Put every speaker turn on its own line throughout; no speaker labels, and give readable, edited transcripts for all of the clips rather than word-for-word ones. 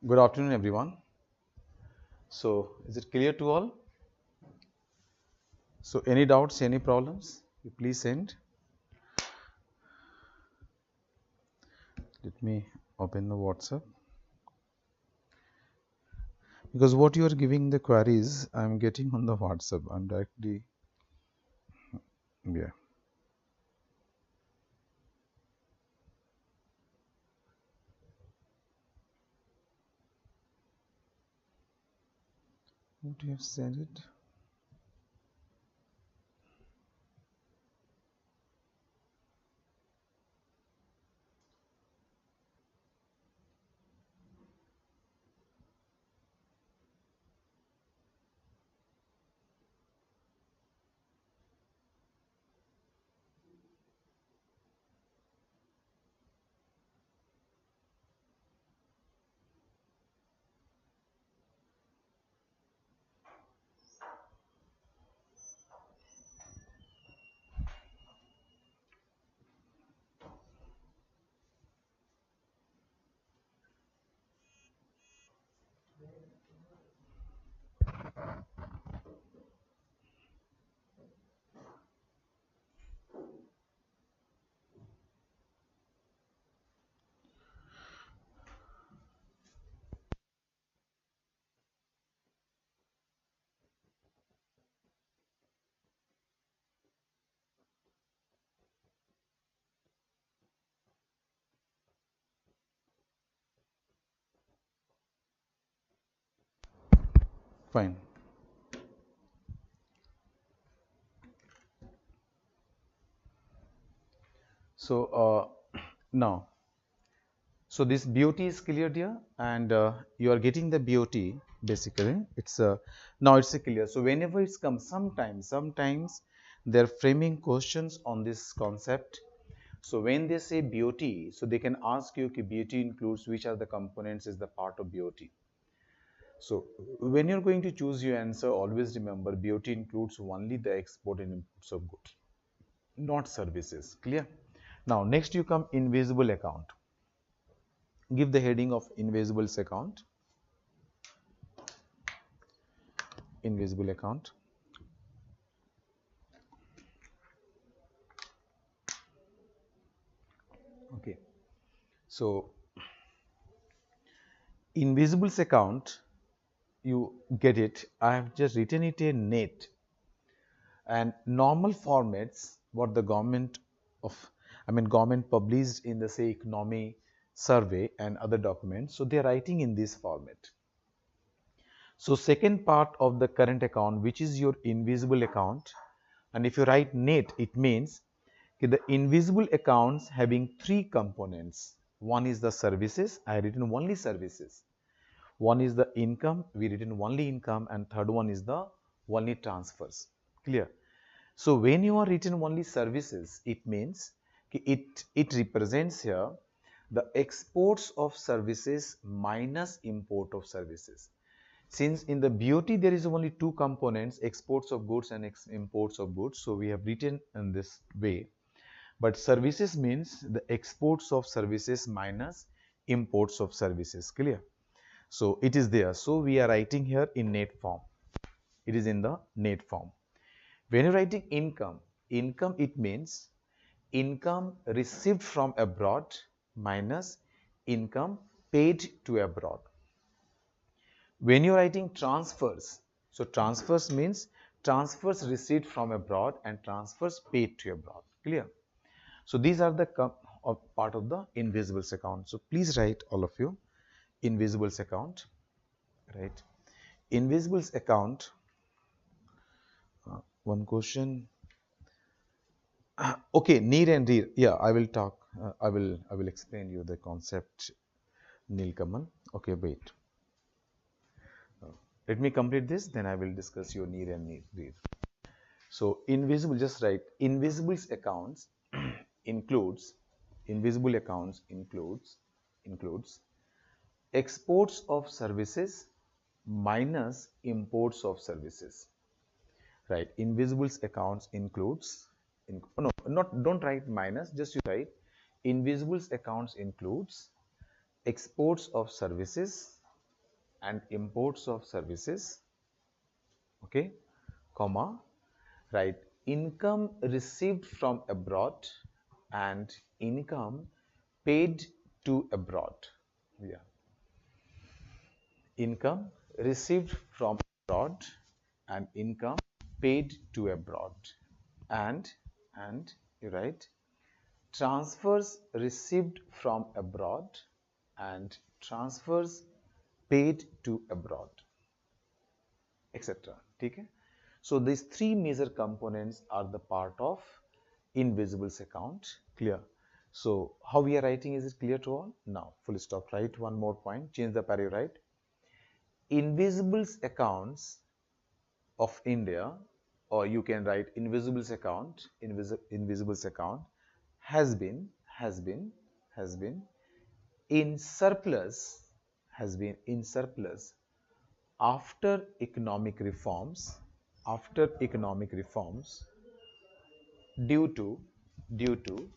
Good afternoon, everyone. So, is it clear to all? So, any doubts, any problems, you please send. Let me open the WhatsApp. Because what you are giving the queries, I am getting on the WhatsApp. I'm directly, yeah. What you have sent it? Fine. So, now, so this BOT is cleared here, and you are getting the BOT basically. It's now it's clear. So, whenever it's come, sometimes they're framing questions on this concept. So when they say BOT, so they can ask you, okay, BOT includes which are the components is the part of BOT. So when you're going to choose your answer, always remember BOT includes only the export and imports of goods, not services. Clear? Now next you come invisible account. Give the heading of invisibles account. Invisible account. Okay. So invisibles account, you get it. I have just written it in net. And normal formats what the government of government published in the say economy survey and other documents, so they are writing in this format. So second part of the current account, which is your invisible account, and if you write net, it means the invisible accounts having three components. One is the services, I have written only services. One is the income, we written only income, and third one is the only transfers. Clear? So when you are written only services, it means it represents here the exports of services minus import of services. Since in the BOT there is only two components, exports of goods and imports of goods, so we have written in this way. But services means the exports of services minus imports of services. Clear? So it is there. So we are writing here in net form. It is in the net form. When you're writing income, income it means income received from abroad minus income paid to abroad. When you're writing transfers, so transfers means transfers received from abroad and transfers paid to abroad. Clear? So these are the part of the invisibles account. So please write all of you invisibles account, right? Invisibles account. One question. Okay, need and rear. Yeah, I will talk. I will explain you the concept. Nilkamal. Okay, wait. Let me complete this. Then I will discuss your need and need rear. So invisible. Just write invisibles accounts includes invisible accounts includes exports of services minus imports of services. Right? Invisibles accounts includes no, not don't write minus, just you write invisibles accounts includes exports of services and imports of services, okay, comma, right, income received from abroad and income paid to abroad. Yeah. Income received from abroad and income paid to abroad. And you write transfers received from abroad and transfers paid to abroad, etc. Okay? So these three major components are the part of invisibles account. Clear? So how we are writing, is it clear to all? Now full stop. Write one more point. Change the para. Write invisibles accounts of India, or you can write invisibles account. Invisibles account has been has been has been in surplus, has been in surplus after economic reforms, after economic reforms, due to due to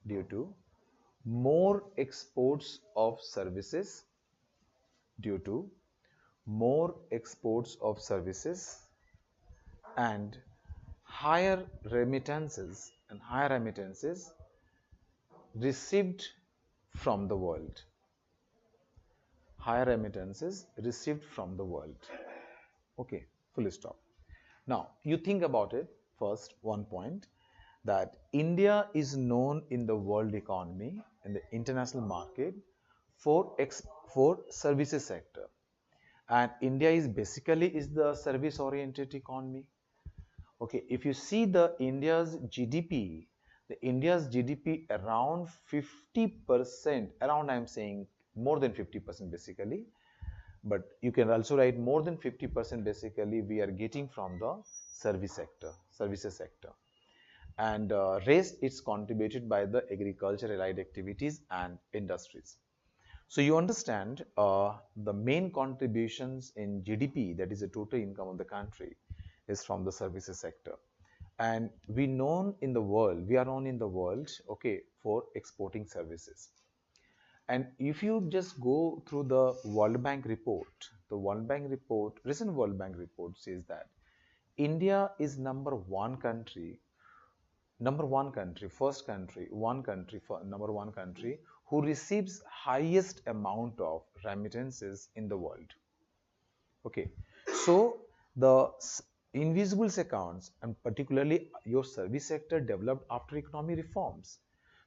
due to more exports of services, due to more exports of services and higher remittances received from the world, higher remittances received from the world. Okay, full stop. Now, you think about it. First, one point, that India is known in the world economy, in the international market, for services sector, and India is basically is the service oriented economy. Okay, if you see the India's GDP around 50%, around, I'm saying more than 50% basically, but you can also write more than 50% basically we are getting from the services sector, and rest is contributed by the agriculture allied activities and industries. So you understand the main contributions in GDP, that is the total income of the country, is from the services sector. And we are known in the world, okay, for exporting services. And if you just go through the World Bank report, recent World Bank report says that India is number one country who receives highest amount of remittances in the world. Okay, so the invisibles accounts, and particularly your service sector, developed after economic reforms.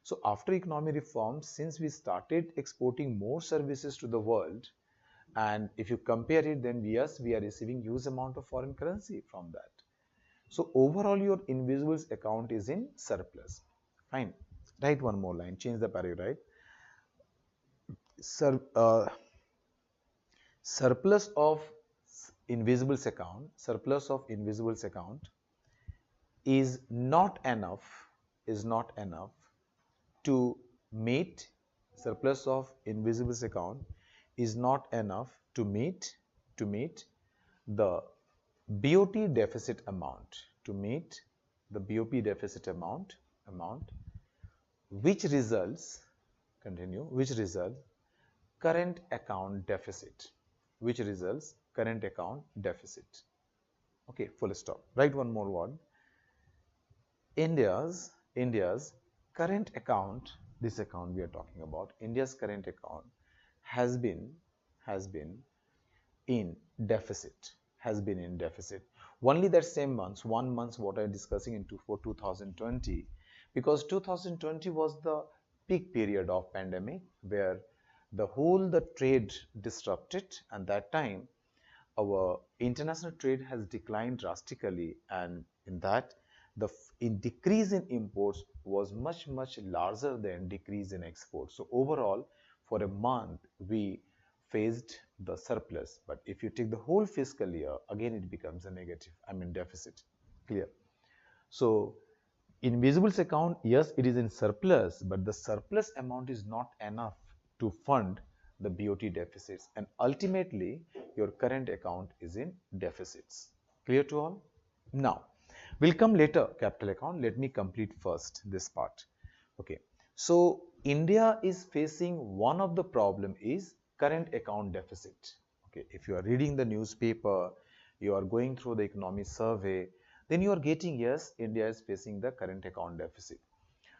So after economic reforms, since we started exporting more services to the world, and if you compare it, then yes, we are receiving huge amount of foreign currency from that. So overall, your invisibles account is in surplus. Fine. Write one more line. Change the paragraph. Right. Sur surplus of surplus of invisibles account is not enough. Is not enough to meet surplus of invisibles account is not enough to meet the BOP deficit amount, to meet the BOP deficit amount which results, continue, which results current account deficit, which results current account deficit. Okay, full stop. Write one more word. India's current account, this account we are talking about, India's current account has been in deficit, only that same months, 1 month what I am discussing for 2020, because 2020 was the peak period of pandemic where the trade disrupted, and that time our international trade has declined drastically, and in that the decrease in imports was much larger than decrease in exports. So overall, for a month we faced the surplus, but if you take the whole fiscal year, again it becomes a negative, I mean deficit. Clear? So invisibles account, yes, it is in surplus, but the surplus amount is not enough to fund the BOT deficits, and ultimately your current account is in deficits. Clear to all? Now we'll come later capital account. Let me complete first this part. Okay, so India is facing one of the problem is current account deficit. Okay, if you are reading the newspaper, you are going through the economic survey, then you are getting, yes, India is facing the current account deficit.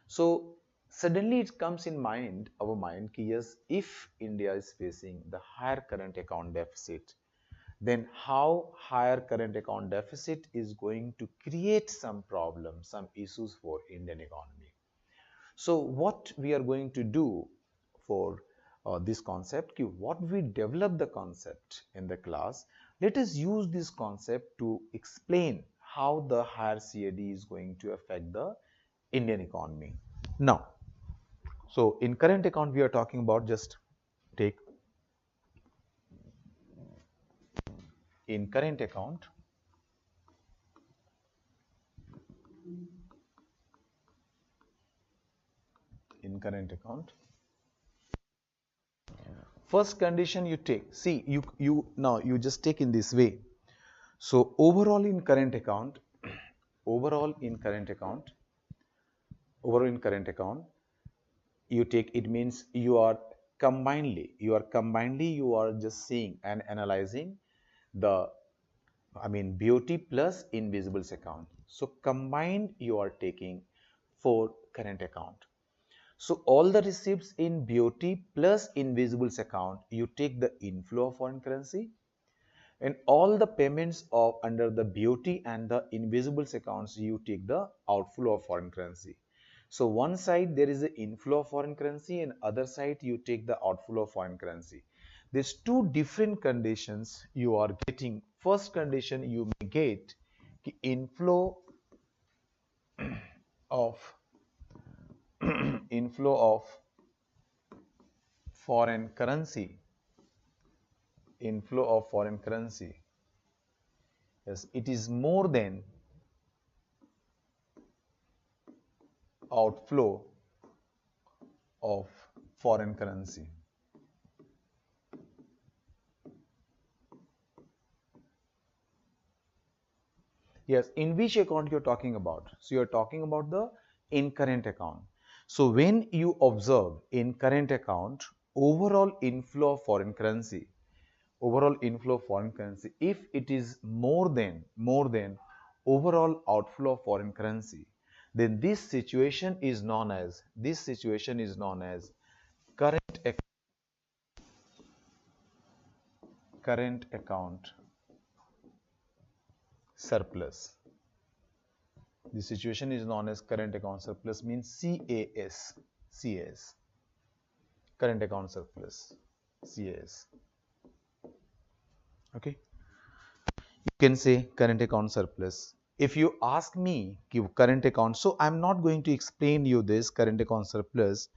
So suddenly it comes in mind, our mind, ki yes, if India is facing the higher current account deficit, then how higher current account deficit is going to create some problems, some issues for Indian economy. So what we are going to do for this concept, what we develop the concept in the class, let us use this concept to explain how the higher CAD is going to affect the Indian economy. Now, so in current account we are talking about, just take in current account, in current account, first condition you take, see you now you just take in this way. So overall in current account, overall in current account, overall in current account, you take, it means you are just seeing and analyzing the, I mean, BOT plus invisibles account. So combined you are taking for current account. So all the receipts in BOT plus invisibles account, you take the inflow of foreign currency, and all the payments of under the BOT and the invisibles accounts, you take the outflow of foreign currency. So one side there is the inflow of foreign currency, and other side you take the outflow of foreign currency. There's two different conditions you are getting. First condition, you may get the inflow of inflow of foreign currency, inflow of foreign currency. Yes, it is more than outflow of foreign currency. Yes, in which account you're talking about? So you're talking about the in current account. So when you observe in current account, overall inflow of foreign currency, overall inflow of foreign currency, if it is more than overall outflow of foreign currency, then this situation is known as current current account surplus. The situation is known as current account surplus, means CAS, current account surplus, CAS. Okay, you can say current account surplus. If you ask me give current account, so I'm not going to explain you this current account surplus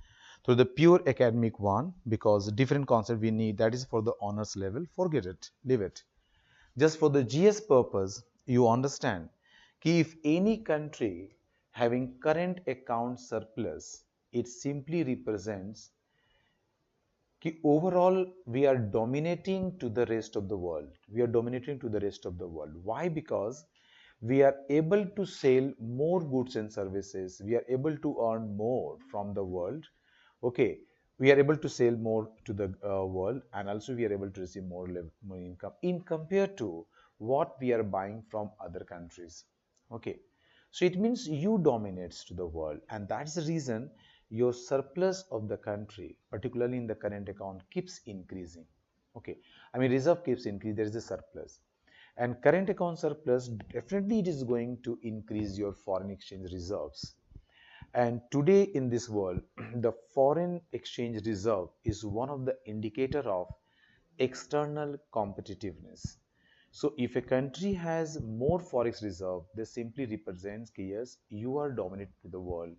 through the pure academic one, because different concept we need, that is for the honors level. Forget it, leave it. Just for the GS purpose, you understand कि if any country having current account surplus, it simply represents कि overall we are dominating to the rest of the world. We are dominating to the rest of the world. Why? Because we are able to sell more goods and services. We are able to earn more from the world. Okay, we are able to sell more to the world, and also we are able to receive more income in compared to what we are buying from other countries. Okay, so it means you dominates to the world, and that's the reason your surplus of the country, particularly in the current account, keeps increasing. Okay, I mean reserve keeps increasing, there is a surplus, and current account surplus, definitely it is going to increase your foreign exchange reserves. And today in this world, the foreign exchange reserve is one of the indicator of external competitiveness. So if a country has more forex reserve, this simply represents that yes, you are dominant to the world.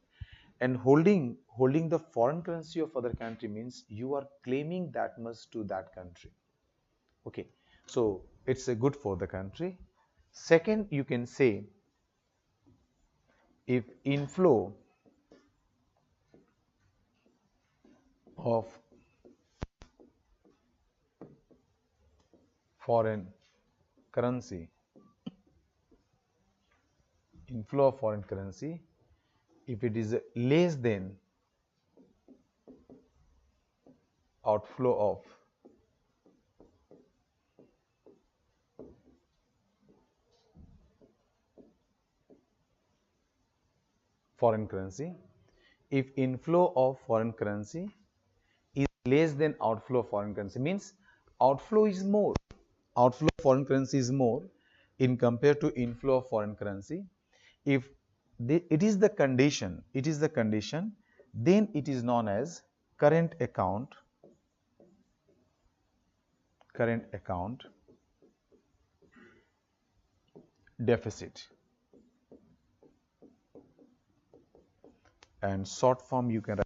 And holding the foreign currency of other country means you are claiming that much to that country. Okay, so it's a good for the country. Second, you can say if inflow of foreign currency, inflow of foreign currency, if it is less than outflow of foreign currency. If inflow of foreign currency is less than outflow of foreign currency, means outflow is more. Outflow of foreign currency is more in compared to inflow of foreign currency. If it is the condition, then it is known as current account deficit, and short form you can write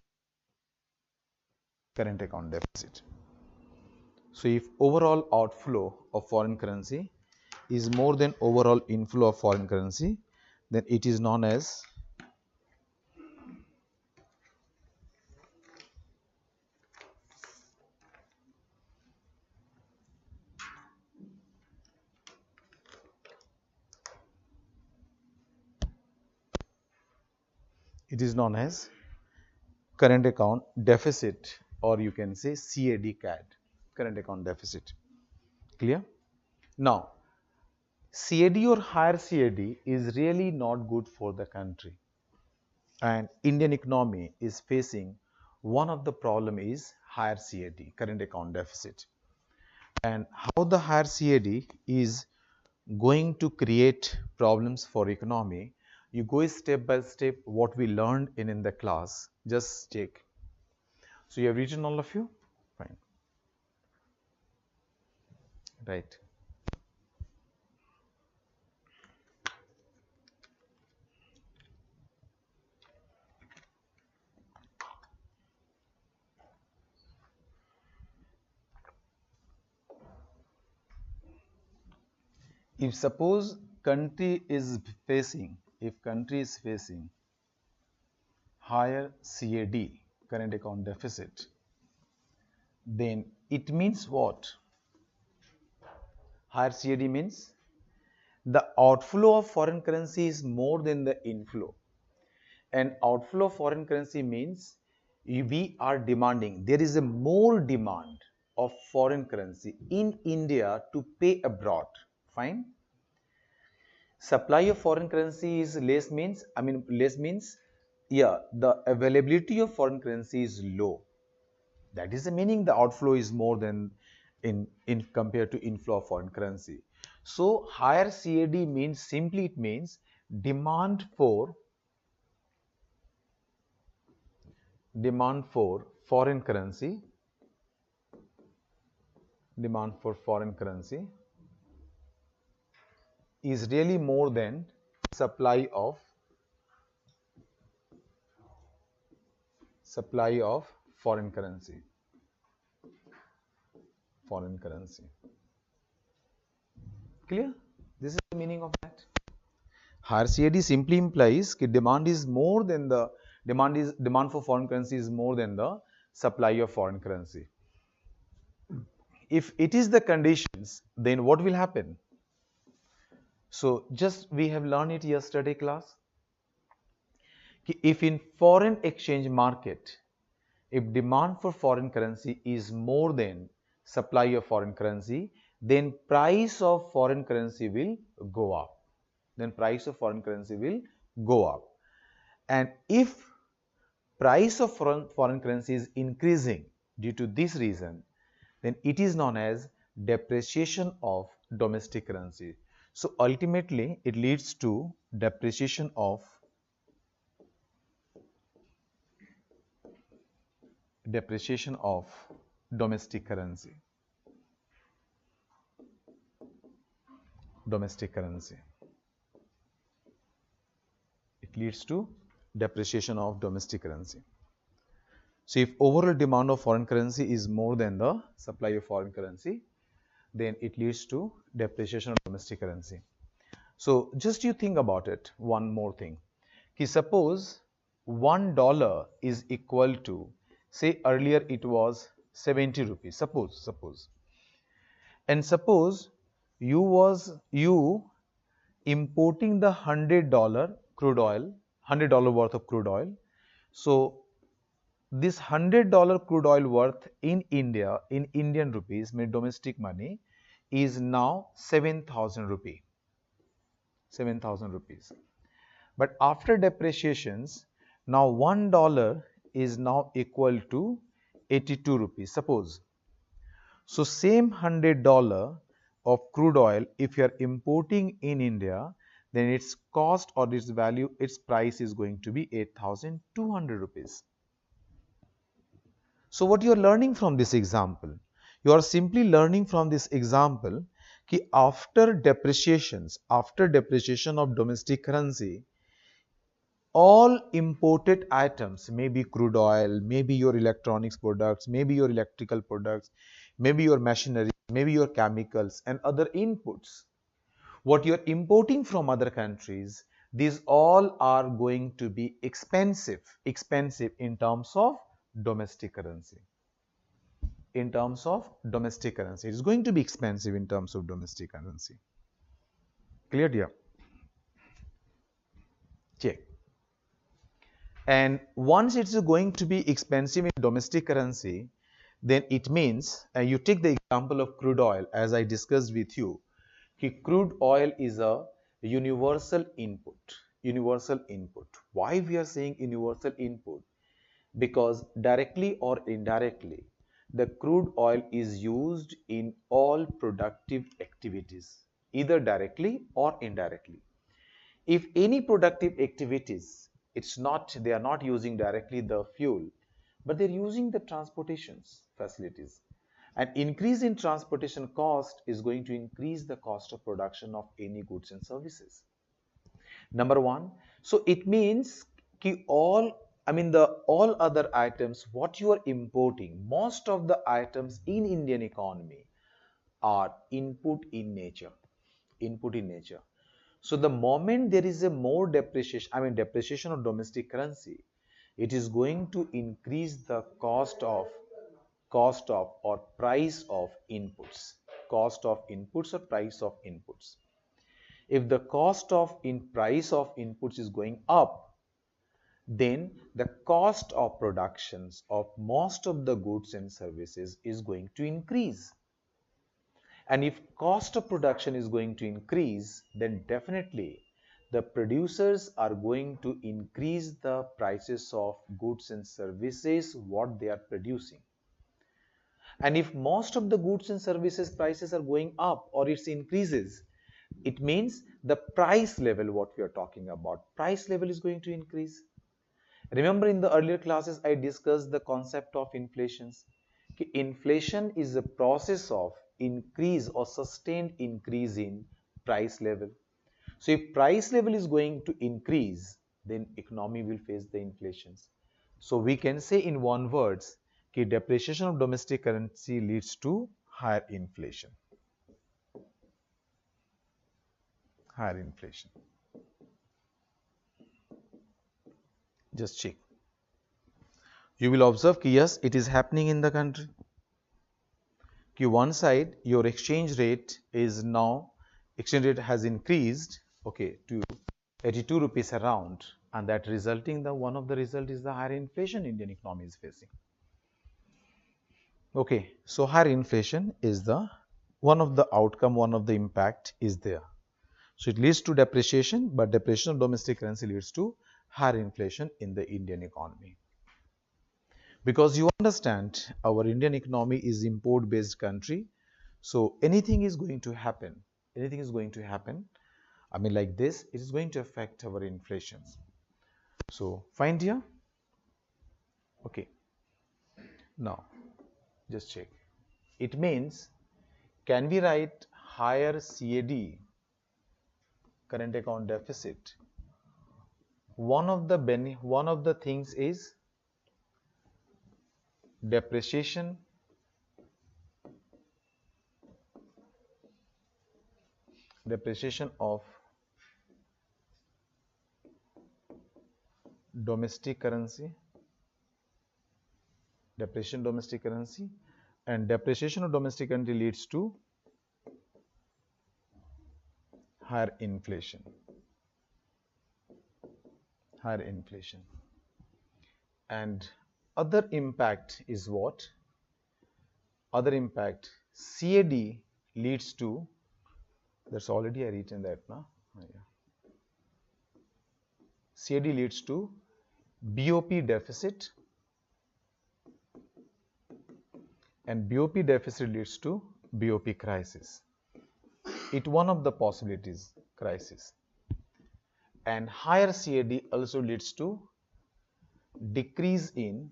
current account deficit. So if overall outflow of foreign currency is more than overall inflow of foreign currency, then it is known as current account deficit, or you can say CAD, current account deficit. Clear? Now, CAD or higher CAD is really not good for the country, and Indian economy is facing one of the problem is higher CAD, current account deficit. And how the higher CAD is going to create problems for economy, you go step by step what we learned in the class. Just check. So you have written all of you? Fine. Right. If suppose country is facing higher CAD, current account deficit, then it means what? Higher CAD means the outflow of foreign currency is more than the inflow. And outflow of foreign currency means we are demanding, there is a more demand of foreign currency in India to pay abroad. Fine. Supply of foreign currency is less means, yeah, the availability of foreign currency is low. That is the meaning the outflow is more than in compared to inflow of foreign currency. So higher CAD means simply it means demand for foreign currency is really more than supply of foreign currency. Clear? This is the meaning of that. Higher CAD simply implies that demand for foreign currency is more than the supply of foreign currency. If it is the conditions, then what will happen? So just we have learned it yesterday class. If in foreign exchange market, if demand for foreign currency is more than supply of foreign currency, then price of foreign currency will go up. And if price of foreign currency is increasing due to this reason, then it is known as depreciation of domestic currency. So ultimately it leads to depreciation of domestic currency. It leads to depreciation of domestic currency. So if overall demand of foreign currency is more than the supply of foreign currency, then it leads to depreciation of domestic currency. So just you think about it, one more thing. Suppose $1 is equal to, say earlier it was 70 rupees, suppose. And suppose you importing the $100 crude oil, $100 worth of crude oil. So this $100 crude oil worth in India, in Indian rupees, mean domestic money, is now 7,000 rupees. But after depreciations, now $1 is now equal to 82 rupees. Suppose. So same $100 of crude oil, if you are importing in India, then its cost or its value, its price is going to be 8,200 rupees. So what you are learning from this example? You are simply learning from this example कि after depreciations, after depreciation of domestic currency, all imported items, maybe crude oil, maybe your electronics products, maybe your electrical products, maybe your machinery, maybe your chemicals and other inputs, what you're importing from other countries, these all are going to be expensive in terms of domestic currency. In terms of domestic currency, it is going to be expensive in terms of domestic currency. Clear, dear? Check. And once it's going to be expensive in domestic currency, then it means, you take the example of crude oil as I discussed with you. Crude oil is a universal input. Universal input. Why we are saying universal input? Because directly or indirectly, the crude oil is used in all productive activities, either directly or indirectly. If any productive activities, they are not using directly the fuel, but they're using the transportation facilities. An increase in transportation cost is going to increase the cost of production of any goods and services. Number one, so it means all other items what you are importing, most of the items in Indian economy are input in nature. Input in nature. So the moment there is a more depreciation of domestic currency, it is going to increase the cost of or price of inputs. Cost of inputs or price of inputs. If the cost of price of inputs is going up, then the cost of productions of most of the goods and services is going to increase. And if cost of production is going to increase, then definitely the producers are going to increase the prices of goods and services what they are producing. And if most of the goods and services prices are going up or it increases, it means the price level what we are talking about, price level is going to increase. Remember in the earlier classes I discussed the concept of inflations. Inflation is a process of increase or sustained increase in price level. So if price level is going to increase, then economy will face the inflations. So we can say in one words, depreciation of domestic currency leads to higher inflation. Higher inflation. Just check. You will observe that yes, it is happening in the country. One side, your exchange rate is now, exchange rate has increased, okay, to 82 rupees around, and that resulting one of the result is the higher inflation Indian economy is facing. Okay, so higher inflation is the one of the outcome, one of the impact is there. So it leads to depreciation, but depreciation of domestic currency leads to higher inflation in the Indian economy. Because you understand our Indian economy is import based country, so anything is going to happen, like this, it is going to affect our inflations. So find here. Okay, now just check. It means, can we write higher CAD, current account deficit? One of the things is depreciation of domestic currency, and depreciation of domestic currency leads to higher inflation. And other impact is what? Other impact, CAD leads to, that's already I written that now. Yeah. CAD leads to BOP deficit, and BOP deficit leads to BOP crisis. It one of the possibilities, crisis. And higher CAD also leads to decrease in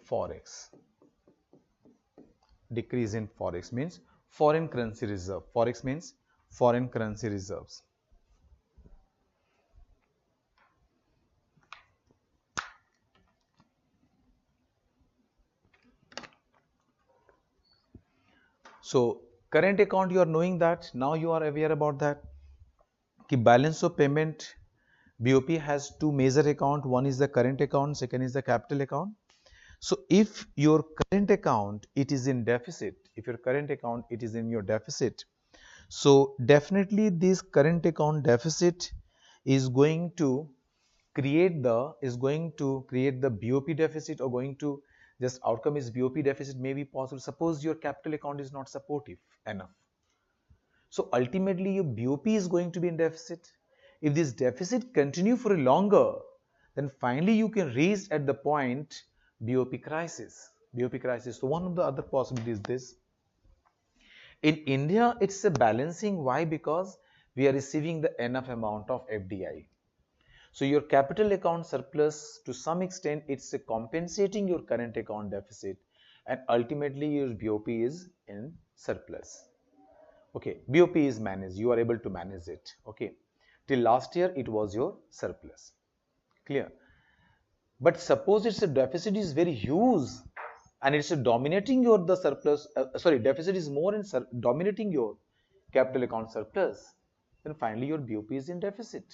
forex. Decrease in forex means foreign currency reserve. Forex means foreign currency reserves. So current account, you are knowing that, now you are aware about that. Ki balance of payment, BOP has two major account. One is the current account, second is the capital account. So if your current account, it is in deficit, if your current account, it is in your deficit, so definitely this current account deficit is going to create the BOP deficit, or going to just outcome is BOP deficit may be possible. Suppose your capital account is not supportive enough. So ultimately your BOP is going to be in deficit. If this deficit continue for longer, then finally you can reach at the point BOP crisis. BOP crisis. So one of the other possibilities is this. In India, it's a balancing. Why? Because we are receiving the enough amount of FDI. So your capital account surplus, to some extent, it's a compensating your current account deficit, and ultimately your BOP is in surplus. Okay, BOP is managed, you are able to manage it. Okay, till last year it was your surplus. Clear? But suppose it's a deficit is very huge and it's dominating your the surplus, deficit is more in dominating your capital account surplus, then finally your BOP is in deficit.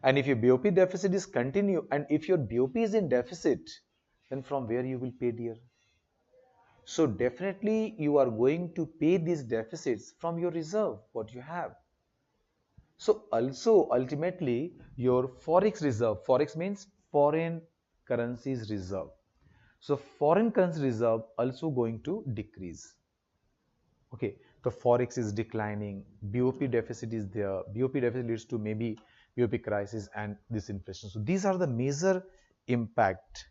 And if your BOP deficit is continue, and if your BOP is in deficit, then from where you will pay, dear? So definitely you are going to pay these deficits from your reserve, what you have. So also ultimately your forex reserve, forex means foreign currencies reserve. So foreign currency reserve also going to decrease. Okay, the forex is declining, BOP deficit is there, BOP deficit leads to maybe BOP crisis and this inflation. So these are the major impact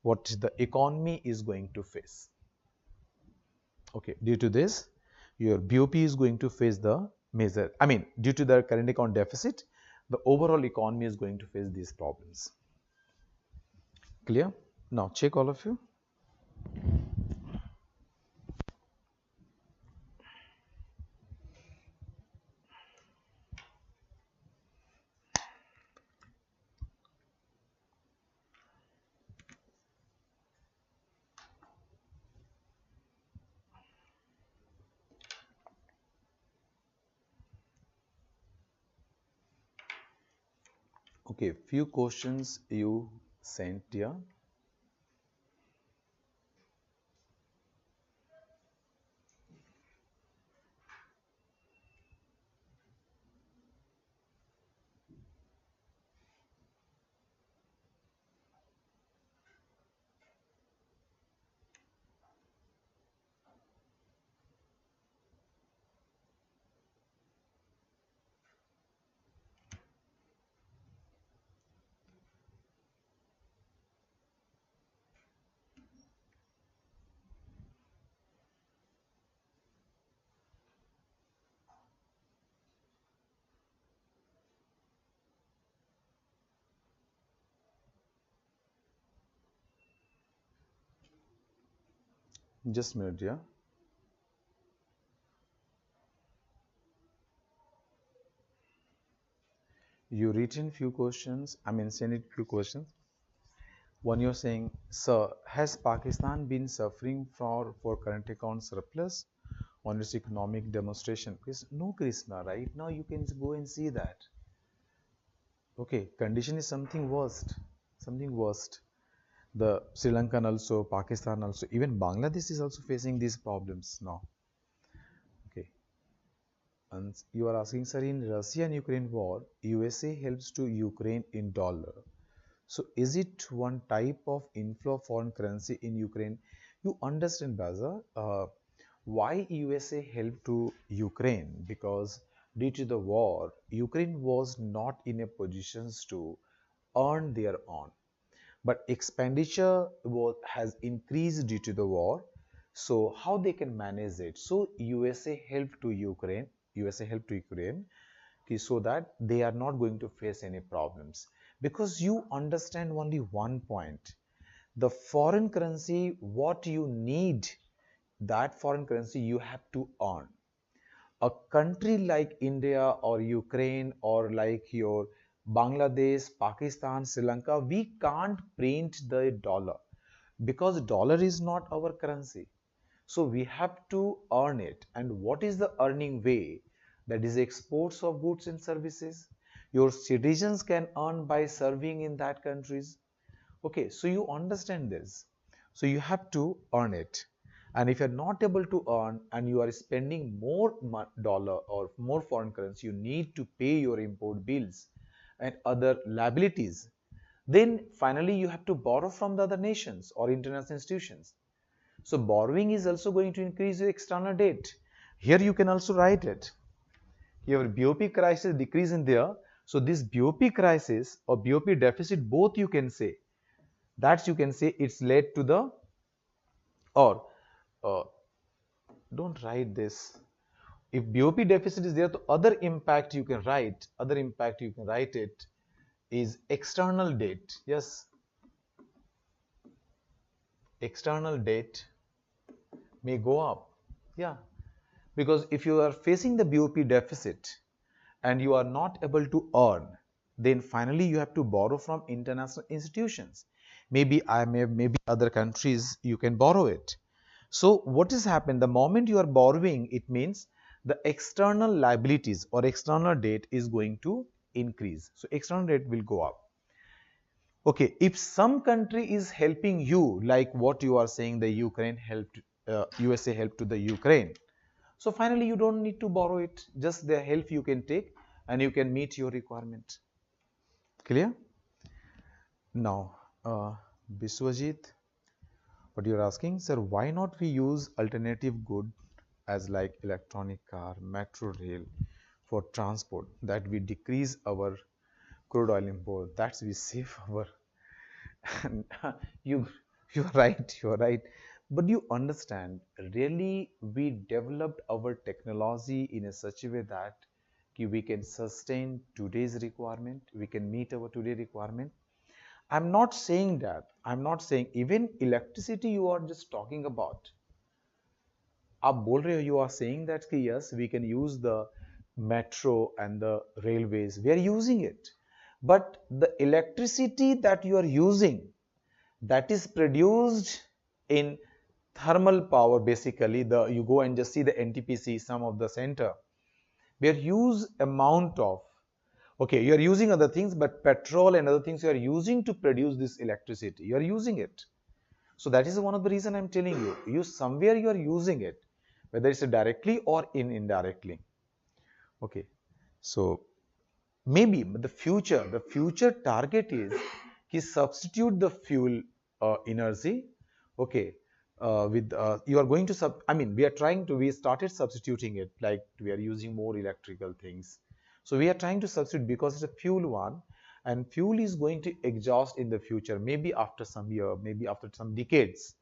what the economy is going to face. Okay, due to this, your BOP is going to face the major, due to the current account deficit, the overall economy is going to face these problems. Clear? Now check all of you. Okay, few questions you sent here. Just a minute, yeah. You written few questions, send it few questions. One you're saying, sir, has Pakistan been suffering for current account surplus on its economic demonstration? Because no, Krishna, right now you can go and see that. Okay, condition is something worst, something worst. The Sri Lankan also, Pakistan also, even Bangladesh is also facing these problems now. Okay, and you are asking, sir, in Russia and Ukraine war, USA helps to Ukraine in dollar. So is it one type of inflow of foreign currency in Ukraine? You understand, Baza, why USA helped to Ukraine? Because due to the war, Ukraine was not in a position to earn their own, but expenditure has increased due to the war. So how they can manage it? So USA helped to Ukraine, okay, so that they are not going to face any problems. Because you understand only one point: the foreign currency, what you need, that foreign currency you have to earn. A country like India or Ukraine or like your Bangladesh, Pakistan, Sri Lanka, we can't print the dollar because dollar is not our currency. So we have to earn it. And what is the earning way? That is exports of goods and services. Your citizens can earn by serving in that countries. Okay, so you understand this. So you have to earn it. And if you're not able to earn and you are spending more dollar or more foreign currency, you need to pay your import bills and other liabilities. Then finally you have to borrow from the other nations or international institutions. So borrowing is also going to increase your external debt. Here you can also write it. Your BOP crisis decrease in there. So this BOP crisis or BOP deficit, both you can say, that you can say it's led to the, or uh, don't write this. If BOP deficit is there, the other impact you can write, it is external debt. Yes, external debt may go up. Yeah, because if you are facing the BOP deficit and you are not able to earn, then finally you have to borrow from international institutions. Maybe other countries you can borrow it. So what has happened? The moment you are borrowing, it means the external liabilities or external debt is going to increase. So external debt will go up. Okay, if some country is helping you, like what you are saying, the Ukraine helped, USA helped to the Ukraine. So finally, you don't need to borrow it. Just the help you can take, and you can meet your requirement. Clear? Now, Biswajit, what you're asking, sir, why not we use alternative good as like electronic car, metro rail for transport, that we decrease our crude oil import, that's we save our you you're right, but you understand, really we developed our technology in a such a way that we can sustain today's requirement, we can meet our today requirement. I'm not saying that, I'm not saying even electricity you are just talking about, आप बोल रहे हो, you are saying that yes, we can use the metro and the railways, we are using it, but the electricity that you are using, that is produced in thermal power. Basically, the you go and just see the NTPC, some of the center, where use amount of, okay, you are using other things, but petrol and other things you are using to produce this electricity, you are using it. So that is one of the reason I'm telling you, somewhere you are using it, whether it's directly or indirectly. Okay, so maybe the future target is to substitute the fuel energy. Okay, with you are going to I mean, we started substituting it, like we are using more electrical things. So we are trying to substitute because it's a fuel one, and fuel is going to exhaust in the future, maybe after some year, maybe after some decades.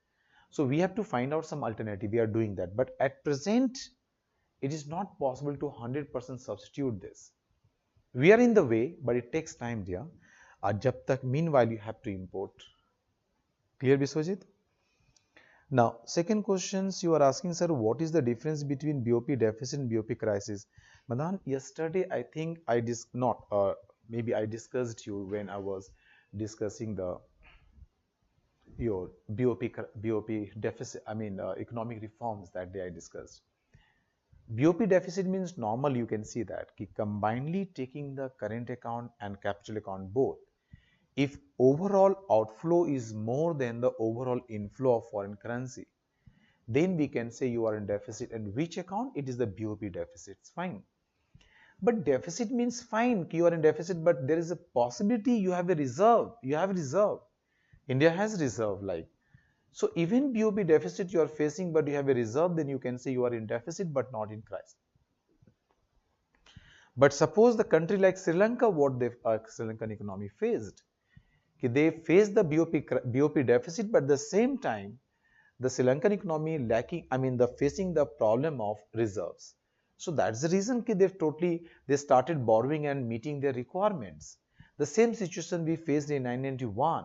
So we have to find out some alternative. We are doing that, but at present, it is not possible to 100% substitute this. We are in the way, but it takes time, dear. Jab tak, meanwhile, you have to import. Clear, Biswajit? Now, second questions you are asking, sir, what is the difference between BOP deficit and BOP crisis? Madan, yesterday I think I maybe I discussed you when I was discussing your BOP deficit, I mean economic reforms, that day I discussed. BOP deficit means normal, you can see that, combinedly taking the current account and capital account both. If overall outflow is more than the overall inflow of foreign currency, then we can say you are in deficit. And which account? It is the BOP deficit. It's fine. But deficit means fine, you are in deficit, but there is a possibility you have a reserve. You have a reserve. India has reserve, like. So even BOP deficit you are facing, but you have a reserve, then you can say you are in deficit but not in crisis. But suppose the country like Sri Lanka, what the Sri Lankan economy faced, they faced the BOP deficit, but at the same time, the Sri Lankan economy lacking, the facing the problem of reserves. So that's the reason they started borrowing and meeting their requirements. The same situation we faced in 1991.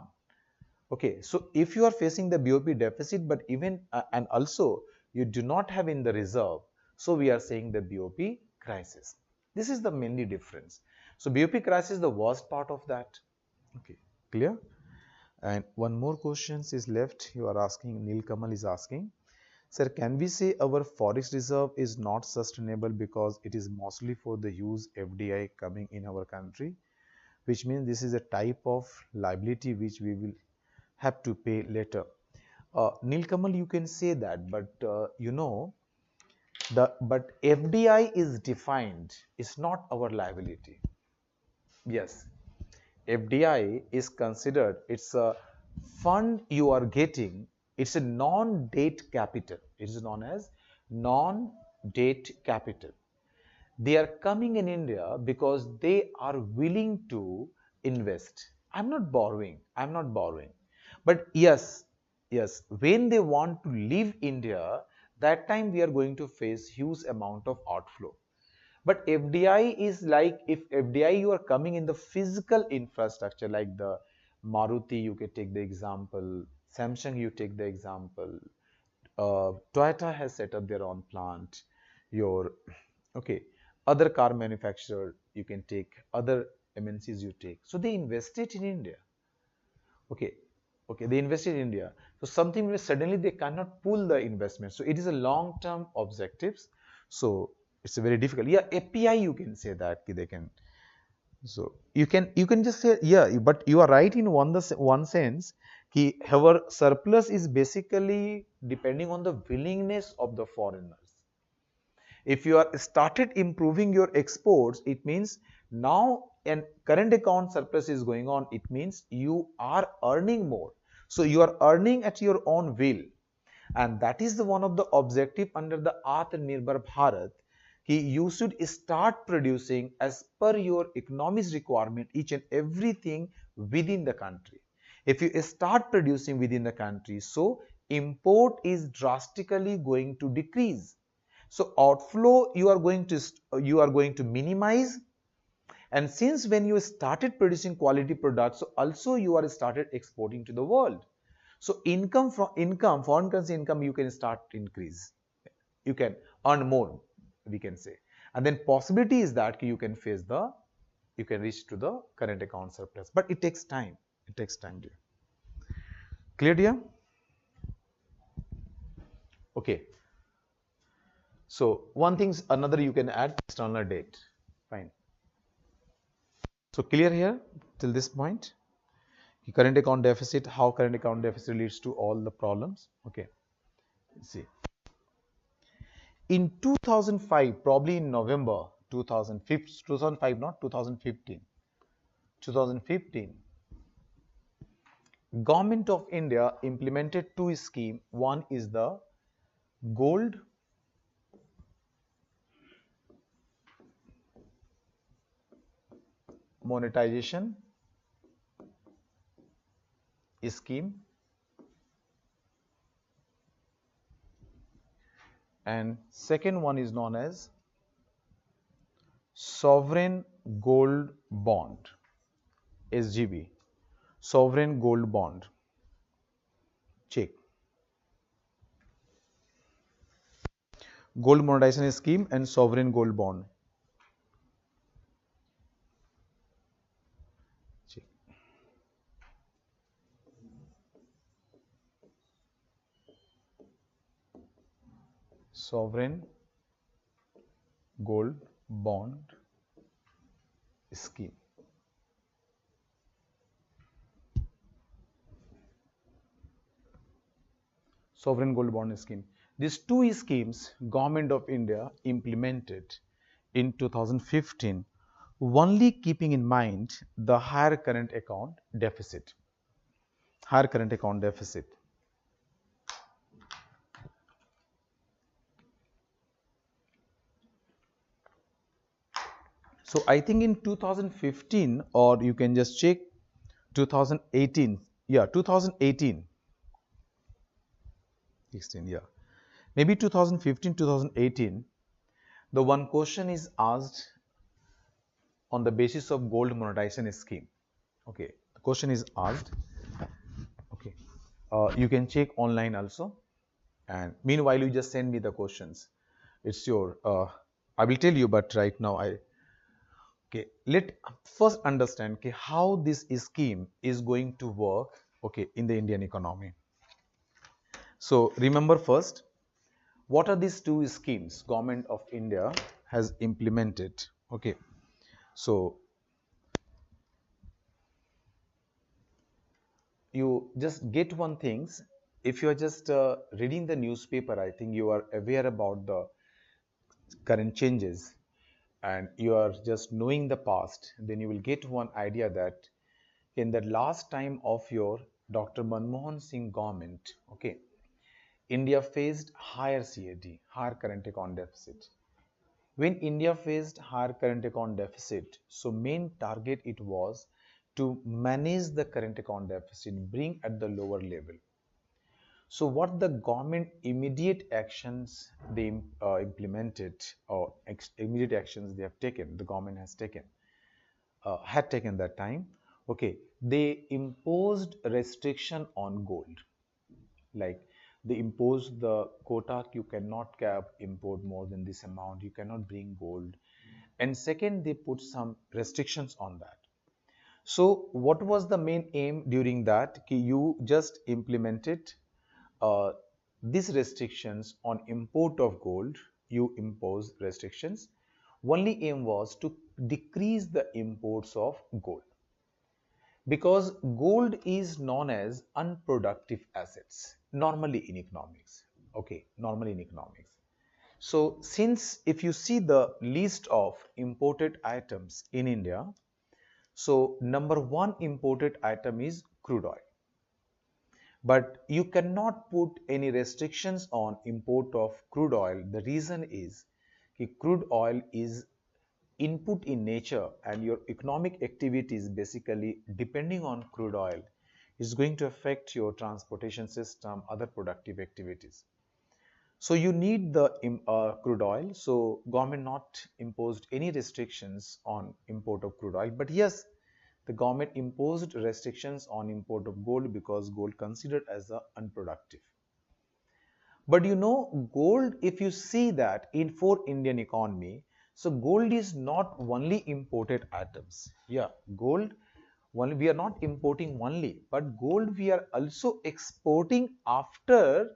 Okay, so if you are facing the BOP deficit, but even and also you do not have in the reserve, so we are saying the BOP crisis. This is the mainly difference. So BOP crisis is the worst part of that. Okay, clear? And one more question is left. You are asking, Neil Kamal is asking, sir, can we say our forex reserve is not sustainable because it is mostly for the huge FDI coming in our country, which means this is a type of liability which we will have to pay later. Neil Kamal, you can say that, but but FDI is defined. It's not our liability. Yes, FDI is considered. It's a fund you are getting. It's a non-debt capital. It is known as non-debt capital. They are coming in India because they are willing to invest. I'm not borrowing. I'm not borrowing. But yes, when they want to leave India, that time we are going to face huge amount of outflow. But FDI is like, if FDI you are coming in the physical infrastructure like the Maruti, you can take the example, Samsung, you take the example, Toyota has set up their own plant, your, okay, other car manufacturer, you can take other MNCs you take. So they invested in India. Okay, they invested in India. So something where suddenly they cannot pull the investment. So it is a long-term objectives. So it's a very difficult. Yeah, API you can say that they can. So you can just say yeah, but you are right in one sense. Our surplus is basically depending on the willingness of the foreigners. If you are started improving your exports, it means now an current account surplus is going on. It means you are earning more. So you are earning at your own will. And that is the one of the objective under the Atmanirbhar Bharat. You should start producing as per your economy's requirement each and everything within the country. If you start producing within the country, so import is drastically going to decrease. So outflow you are going to minimize. And since when you started producing quality products, so also you are started exporting to the world. So foreign currency income, you can start increase. You can earn more, we can say. And then possibility is that you can reach to the current account surplus. But it takes time. It takes time, dear. Clear, dear? Okay. So one thing's another you can add external debt. Fine. So clear here till this point? Current account deficit, how current account deficit leads to all the problems. Okay. Let's see. In 2005, probably in November 2005, not 2015. 2015, Government of India implemented two schemes. One is the gold monetization scheme and second one is known as sovereign gold bond, SGB, sovereign gold bond. Check. Gold monetization scheme and sovereign gold bond. Check. Sovereign gold bond scheme. Sovereign gold bond scheme. These two schemes Government of India implemented in 2015, only keeping in mind the higher current account deficit. Higher current account deficit. So I think in 2015, or you can just check 2018. Yeah, 2018. 16, yeah. Maybe 2015, 2018. The one question is asked on the basis of gold monetization scheme. Okay, the question is asked. Okay, you can check online also. And meanwhile, you just send me the questions. It's your. I will tell you, but right now I. Okay, let first understand okay, how this scheme is going to work. Okay, in the Indian economy. So remember first, what are these two schemes Government of India has implemented? Okay, so you just get one things. If you are just reading the newspaper, I think you are aware about the current changes and you are just knowing the past, then you will get one idea that in the last time of your Dr. Manmohan Singh government, okay, India faced higher CAD, higher current account deficit. When India faced higher current account deficit, so main target it was to manage the current account deficit, bring at the lower level. So what the government immediate actions they implemented or immediate actions they have taken, the government has taken, had taken that time, okay, they imposed restriction on gold. Like they imposed the quota, you cannot cap import more than this amount, you cannot bring gold. And second, they put some restrictions on that. So what was the main aim during that? You just implemented uh, these restrictions on import of gold, you impose restrictions. Only aim was to decrease the imports of gold because gold is known as unproductive assets normally in economics. Okay, normally in economics. So since if you see the list of imported items in India, so number one imported item is crude oil. But you cannot put any restrictions on import of crude oil. The reason is crude oil is input in nature and your economic activities basically depending on crude oil is going to affect your transportation system, other productive activities. So you need the crude oil. So government not imposed any restrictions on import of crude oil. But yes, the government imposed restrictions on import of gold because gold considered as a unproductive. But you know, gold, if you see that in for Indian economy, so gold is not only imported items. Yeah, gold, only we are not importing only, but gold we are also exporting after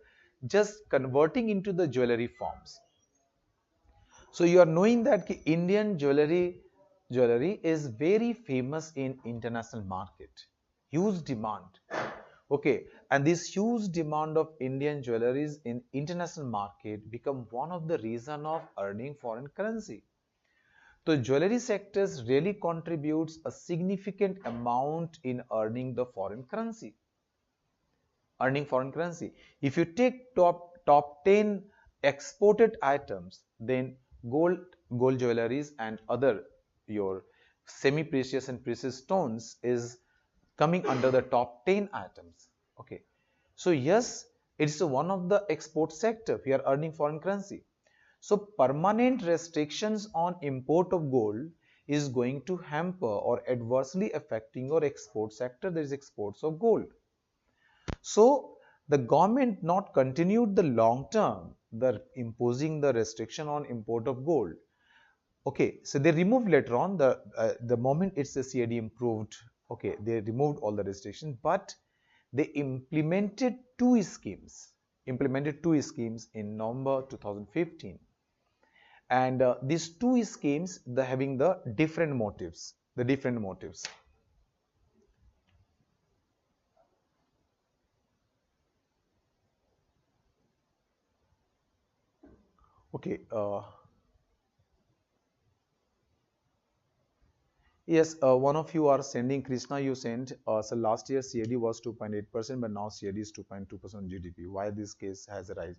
just converting into the jewelry forms. So you are knowing that Indian jewelry is very famous in international market. Huge demand. Okay, and this huge demand of Indian jewelries in international market become one of the reason of earning foreign currency. So jewelry sectors really contributes a significant amount in earning the foreign currency. Earning foreign currency. If you take top 10 exported items, then gold, gold jewelries and other your semi-precious and precious stones is coming under the top 10 items. Okay. So yes, it's one of the export sector. We are earning foreign currency. So permanent restrictions on import of gold is going to hamper or adversely affecting your export sector. There is exports of gold. So the government not continued the long term, the imposing the restriction on import of gold. Okay, so they removed later on the moment it's the CAD improved. Okay, they removed all the restrictions, but they implemented two schemes in November 2015, and these two schemes they're having the different motives. The different motives. Okay. Yes, one of you are sending Krishna. You sent so last year CAD was 2.8%, but now CAD is 2.2% GDP. Why this case has a rise?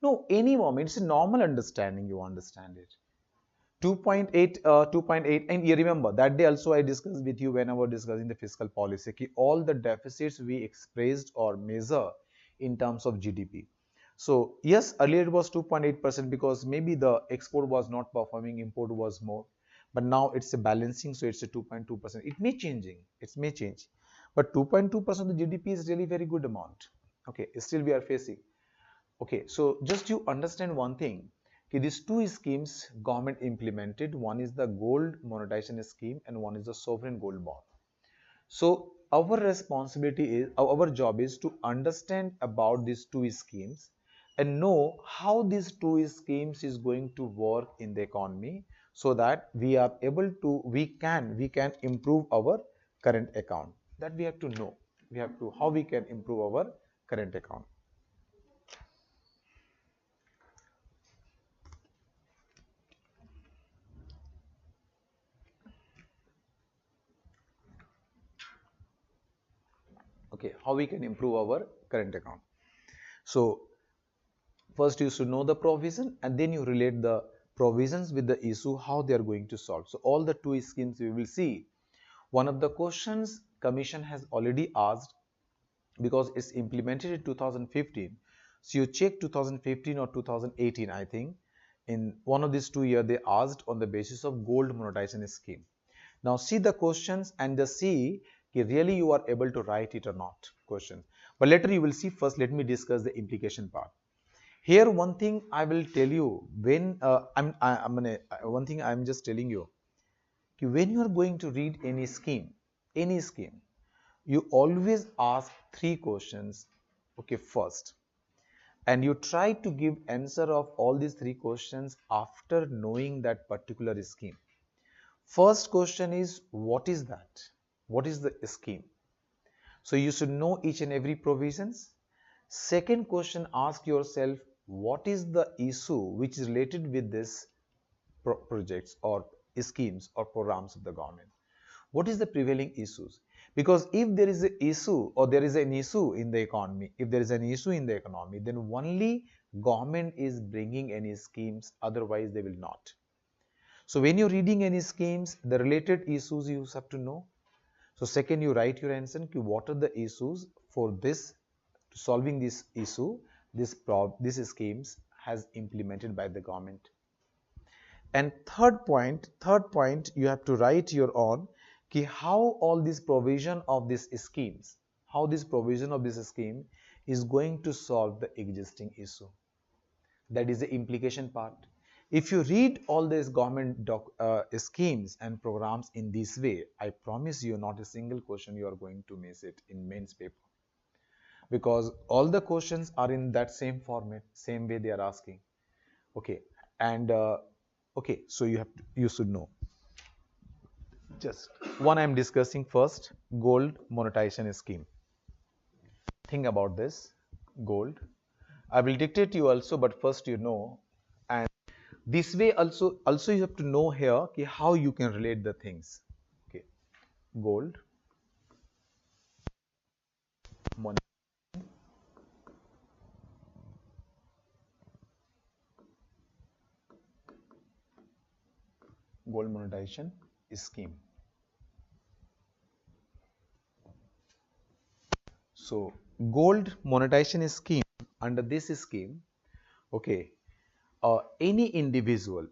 No, any moment it's a normal understanding. You understand it. 2.8, 2.8, and you remember that day also I discussed with you when I was discussing the fiscal policy ki all the deficits we expressed or measure in terms of GDP. So yes, earlier it was 2.8% because maybe the export was not performing, import was more, but now it's a balancing, so it's a 2.2%. It may changing, it may change, but 2.2% of the GDP is really very good amount. Okay, still we are facing. Okay, so just you understand one thing. Okay, these two schemes government implemented. One is the gold monetization scheme and one is the sovereign gold bond. So our responsibility is, our job is to understand about these two schemes and know how these two schemes is going to work in the economy so that we are able to, we can improve our current account. That we have to know. We have to how we can improve our current account. Okay, how we can improve our current account. So first you should know the provision and then you relate the provisions with the issue how they are going to solve. So all the two schemes we will see. One of the questions commission has already asked because it's implemented in 2015. So you check 2015 or 2018, I think. In one of these 2 years, they asked on the basis of gold monetization scheme. Now see the questions and just see if really you are able to write it or not questions. But later you will see. First let me discuss the implication part. Here one thing I will tell you when I'm gonna one thing I'm just telling you when you are going to read any scheme, you always ask three questions. Okay, first, and you try to give answer of all these three questions after knowing that particular scheme. First question is what is that? What is the scheme? So you should know each and every provisions. Second question, ask yourself what is the issue which is related with this projects or schemes or programs of the government. What is the prevailing issues? Because if there is an issue or there is an issue in the economy, if there is an issue in the economy, then only government is bringing any schemes, otherwise they will not. So when you're reading any schemes, the related issues you have to know. So second, you write your answer, what are the issues for this, solving this issue, this schemes has implemented by the government. And third point, you have to write your own how all this provision of these schemes, how this provision of this scheme is going to solve the existing issue. That is the implication part. If you read all these government schemes and programs in this way, I promise you not a single question you are going to miss it in mains paper. Because all the questions are in that same format, same way they are asking. Okay, and okay, so you should know. Just one I am discussing first, gold monetization scheme. Think about this, gold. I will dictate you also, but first you know. And this way also you have to know here okay, how you can relate the things. Okay, gold, money, gold monetization scheme. So gold monetization scheme, under this scheme, okay, any individual,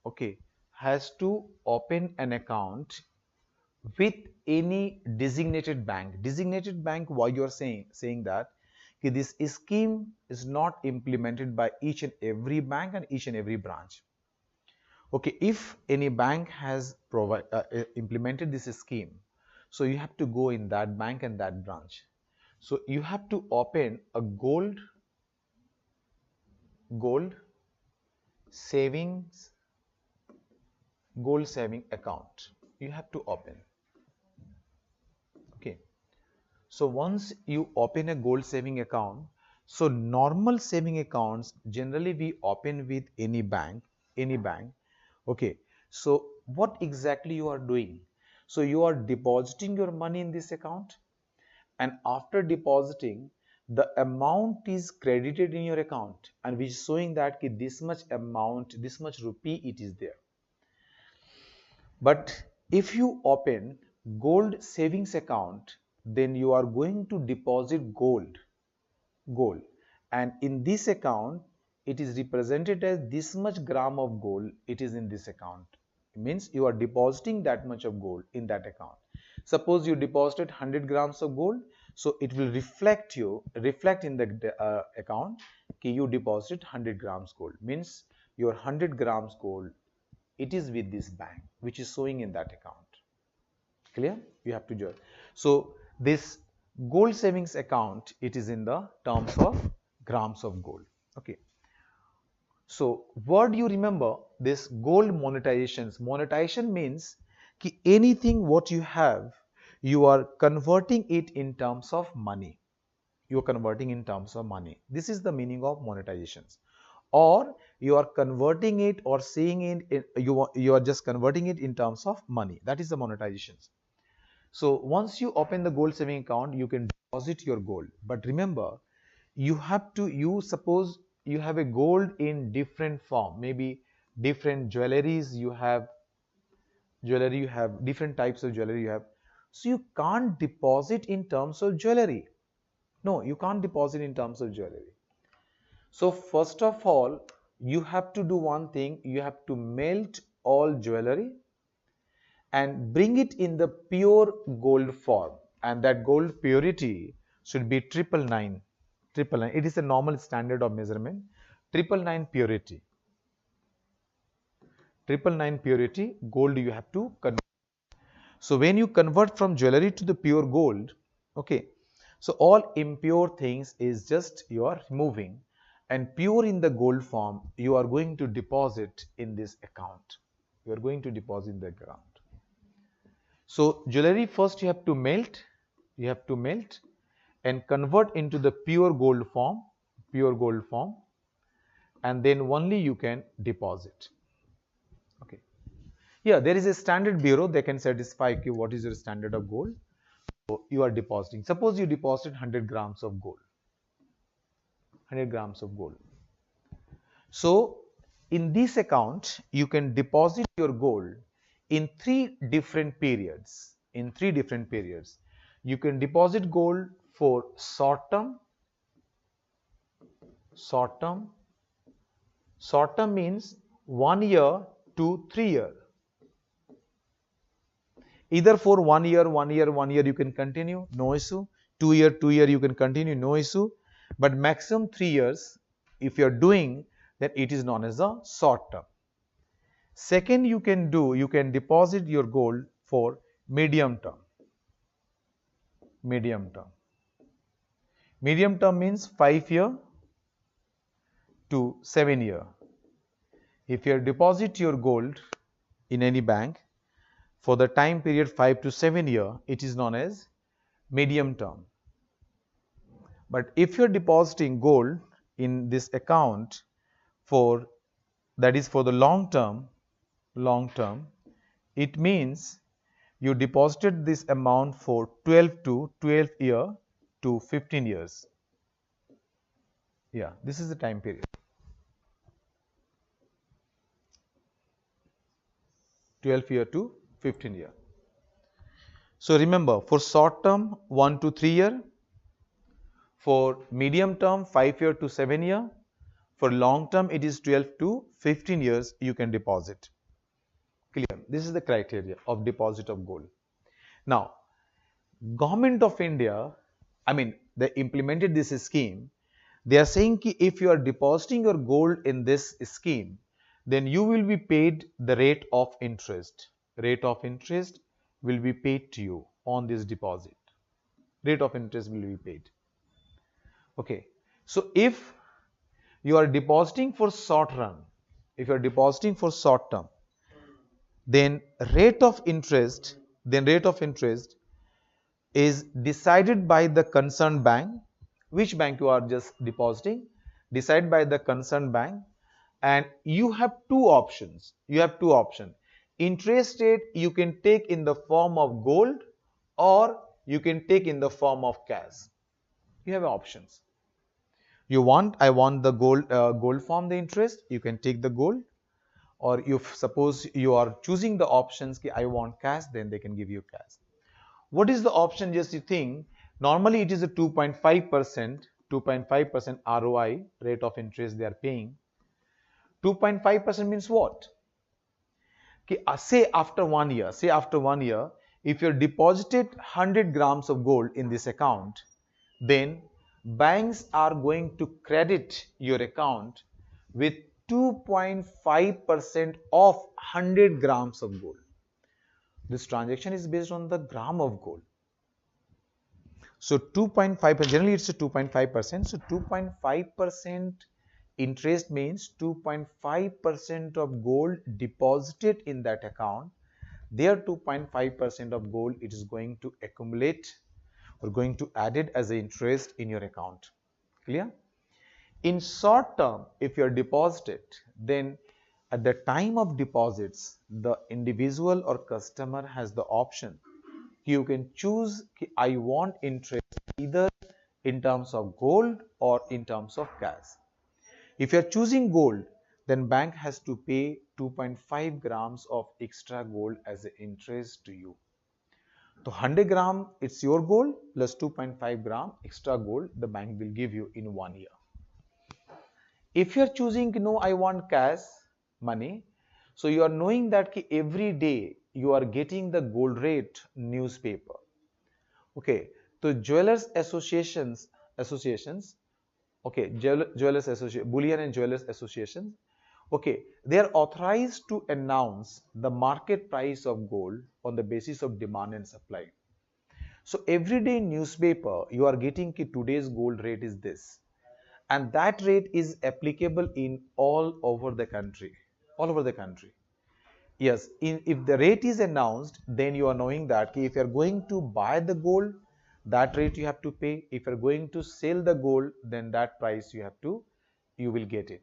okay, has to open an account with any designated bank. Designated bank, why you are saying that okay, this scheme is not implemented by each and every bank and each and every branch. Okay, if any bank has implemented this scheme, so you have to go in that bank and that branch. So you have to open a gold savings gold saving account. You have to open. Okay, so once you open a gold saving account, so normal saving accounts generally we open with any bank. Okay, so what exactly you are doing? So you are depositing your money in this account, and after depositing, the amount is credited in your account and which is showing that this much amount, this much rupee it is there. But if you open gold savings account, then you are going to deposit gold, and in this account it is represented as this much gram of gold it is in this account. It means you are depositing that much of gold in that account. Suppose you deposited 100 grams of gold, so it will reflect in the account कि you deposited 100 grams gold, means your 100 grams gold it is with this bank which is showing in that account. Clear? You have to judge. So this gold savings account, it is in the terms of grams of gold. Okay. So what do you remember this gold monetizations? Monetization means ki anything what you have, you are converting it in terms of money. You are converting in terms of money. This is the meaning of monetizations. Or you are converting it or seeing it, you are just converting it in terms of money. That is the monetizations. So once you open the gold saving account, you can deposit your gold. But remember, suppose you have a gold in different form, maybe different jewelries you have, different types of jewelry you have. So you can't deposit in terms of jewelry. No, you can't deposit in terms of jewelry. So first of all, you have to do one thing, you have to melt all jewelry and bring it in the pure gold form, and that gold purity should be 999. It is a normal standard of measurement. 999 purity. 999 purity gold you have to convert. So when you convert from jewelry to the pure gold, okay, so all impure things is just you are removing, and pure in the gold form you are going to deposit in this account. You are going to deposit in the account. So jewelry first you have to melt and convert into the pure gold form, and then only you can deposit. Okay. Yeah, there is a standard bureau, they can satisfy you what is your standard of gold. So you are depositing. Suppose you deposit 100 grams of gold. 100 grams of gold. So in this account, you can deposit your gold in three different periods. You can deposit gold for short term. Short term means 1 year to 3 year. Either for 1 year, 1 year, 1 year you can continue, no issue. 2 year, 2 year you can continue, no issue. But maximum 3 years, if you are doing, then it is known as a short term. Second, you can deposit your gold for medium term. Medium term means 5 year to 7 year. If you deposit your gold in any bank for the time period 5 to 7 year, it is known as medium term. But if you're depositing gold in this account for the long term, it means you deposited this amount for 12 year to 15 years. Yeah, this is the time period. 12 year to 15 year. So remember, for short term 1 to 3 year, for medium term 5 year to 7 year, for long term it is 12 to 15 years you can deposit. Clear? This is the criteria of deposit of gold. Now, Government of India, they implemented this scheme. They are saying that if you are depositing your gold in this scheme, then you will be paid the rate of interest. Rate of interest will be paid to you on this deposit. Rate of interest will be paid. Okay. So if you are depositing for short run, if you are depositing for short term, then rate of interest is decided by the concerned bank. Which bank you are just depositing, decided by the concerned bank, and you have two options. Interest rate you can take in the form of gold, or you can take in the form of cash. You have options. I want the gold form the interest, you can take the gold, or if suppose you are choosing the options ki I want cash, then they can give you cash. What is the option? Just you think, normally it is a 2.5%, 2.5% ROI rate of interest they are paying. 2.5% means what? Say after 1 year, if you deposited 100 grams of gold in this account, then banks are going to credit your account with 2.5% of 100 grams of gold. This transaction is based on the gram of gold. So 2.5%, generally it's a 2.5%. So 2.5% interest means 2.5% of gold deposited in that account. Their 2.5% of gold, it is going to accumulate or going to add it as an interest in your account. Clear? In short term, if you are deposited, then at the time of deposits, the individual or customer has the option. You can choose, I want interest either in terms of gold or in terms of cash. If you are choosing gold, then bank has to pay 2.5 grams of extra gold as an interest to you. So 100 gram, it's your gold plus 2.5 gram extra gold the bank will give you in 1 year. If you are choosing, no, I want cash money, so you are knowing that every day you are getting the gold rate newspaper. Okay, so associations, okay, jewelers association, bullion and jewelers associations, okay, they are authorized to announce the market price of gold on the basis of demand and supply. So every day in newspaper you are getting today's gold rate is this, and that rate is applicable in all over the country, all over the country. Yes, if the rate is announced, then you are knowing that if you are going to buy the gold, that rate you have to pay. If you are going to sell the gold, then that price you will get it.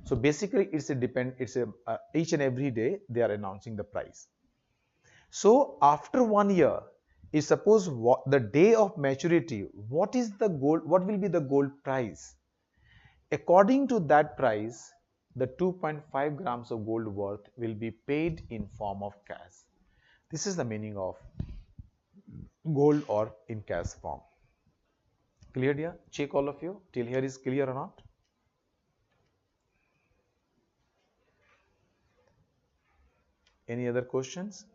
So basically, each and every day they are announcing the price. So after 1 year, if suppose the day of maturity, what is the gold? What will be the gold price? According to that price, the 2.5 grams of gold worth will be paid in form of cash. This is the meaning of gold or in cash form. Clear, dear? Check all of you. Till here is clear or not? Any other questions?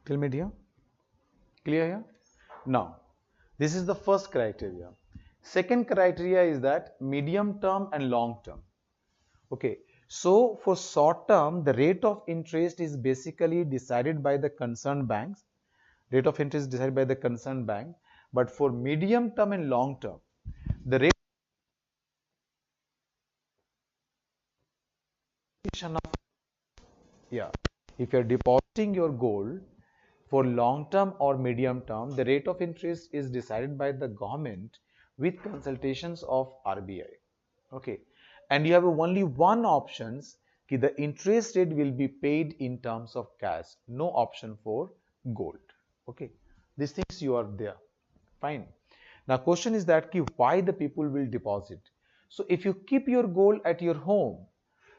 Tell me, dear. Clear here? Now, this is the first criteria. Second criteria is that medium term and long term. Okay, so for short term, the rate of interest is basically decided by the concerned banks. Rate of interest decided by the concerned bank. But for medium term and long term, the rate of, yeah, if you're depositing your gold for long term or medium term, the rate of interest is decided by the government with consultations of RBI. Okay, and you have only one options, the interest rate will be paid in terms of cash, no option for gold. Okay, these things you are there. Fine. Now question is that why the people will deposit. So if you keep your gold at your home,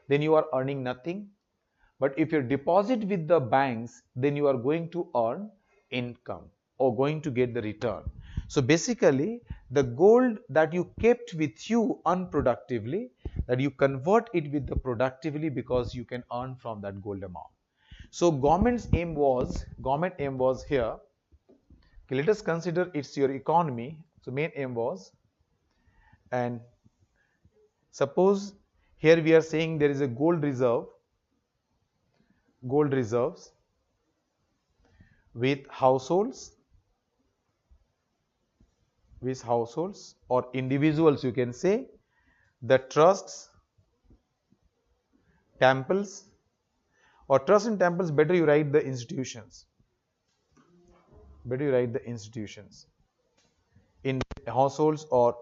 then you are earning nothing. But if you deposit with the banks, then you are going to earn income or going to get the return. So basically, the gold that you kept with you unproductively, that you convert it with the productively because you can earn from that gold amount. So government aim was here. Okay, let us consider it's your economy. So main aim was, and suppose here we are saying there is a gold reserves with households with households or individuals, you can say, the trusts, temples, or trusts and temples, better you write the institutions. Better you write the institutions. In households or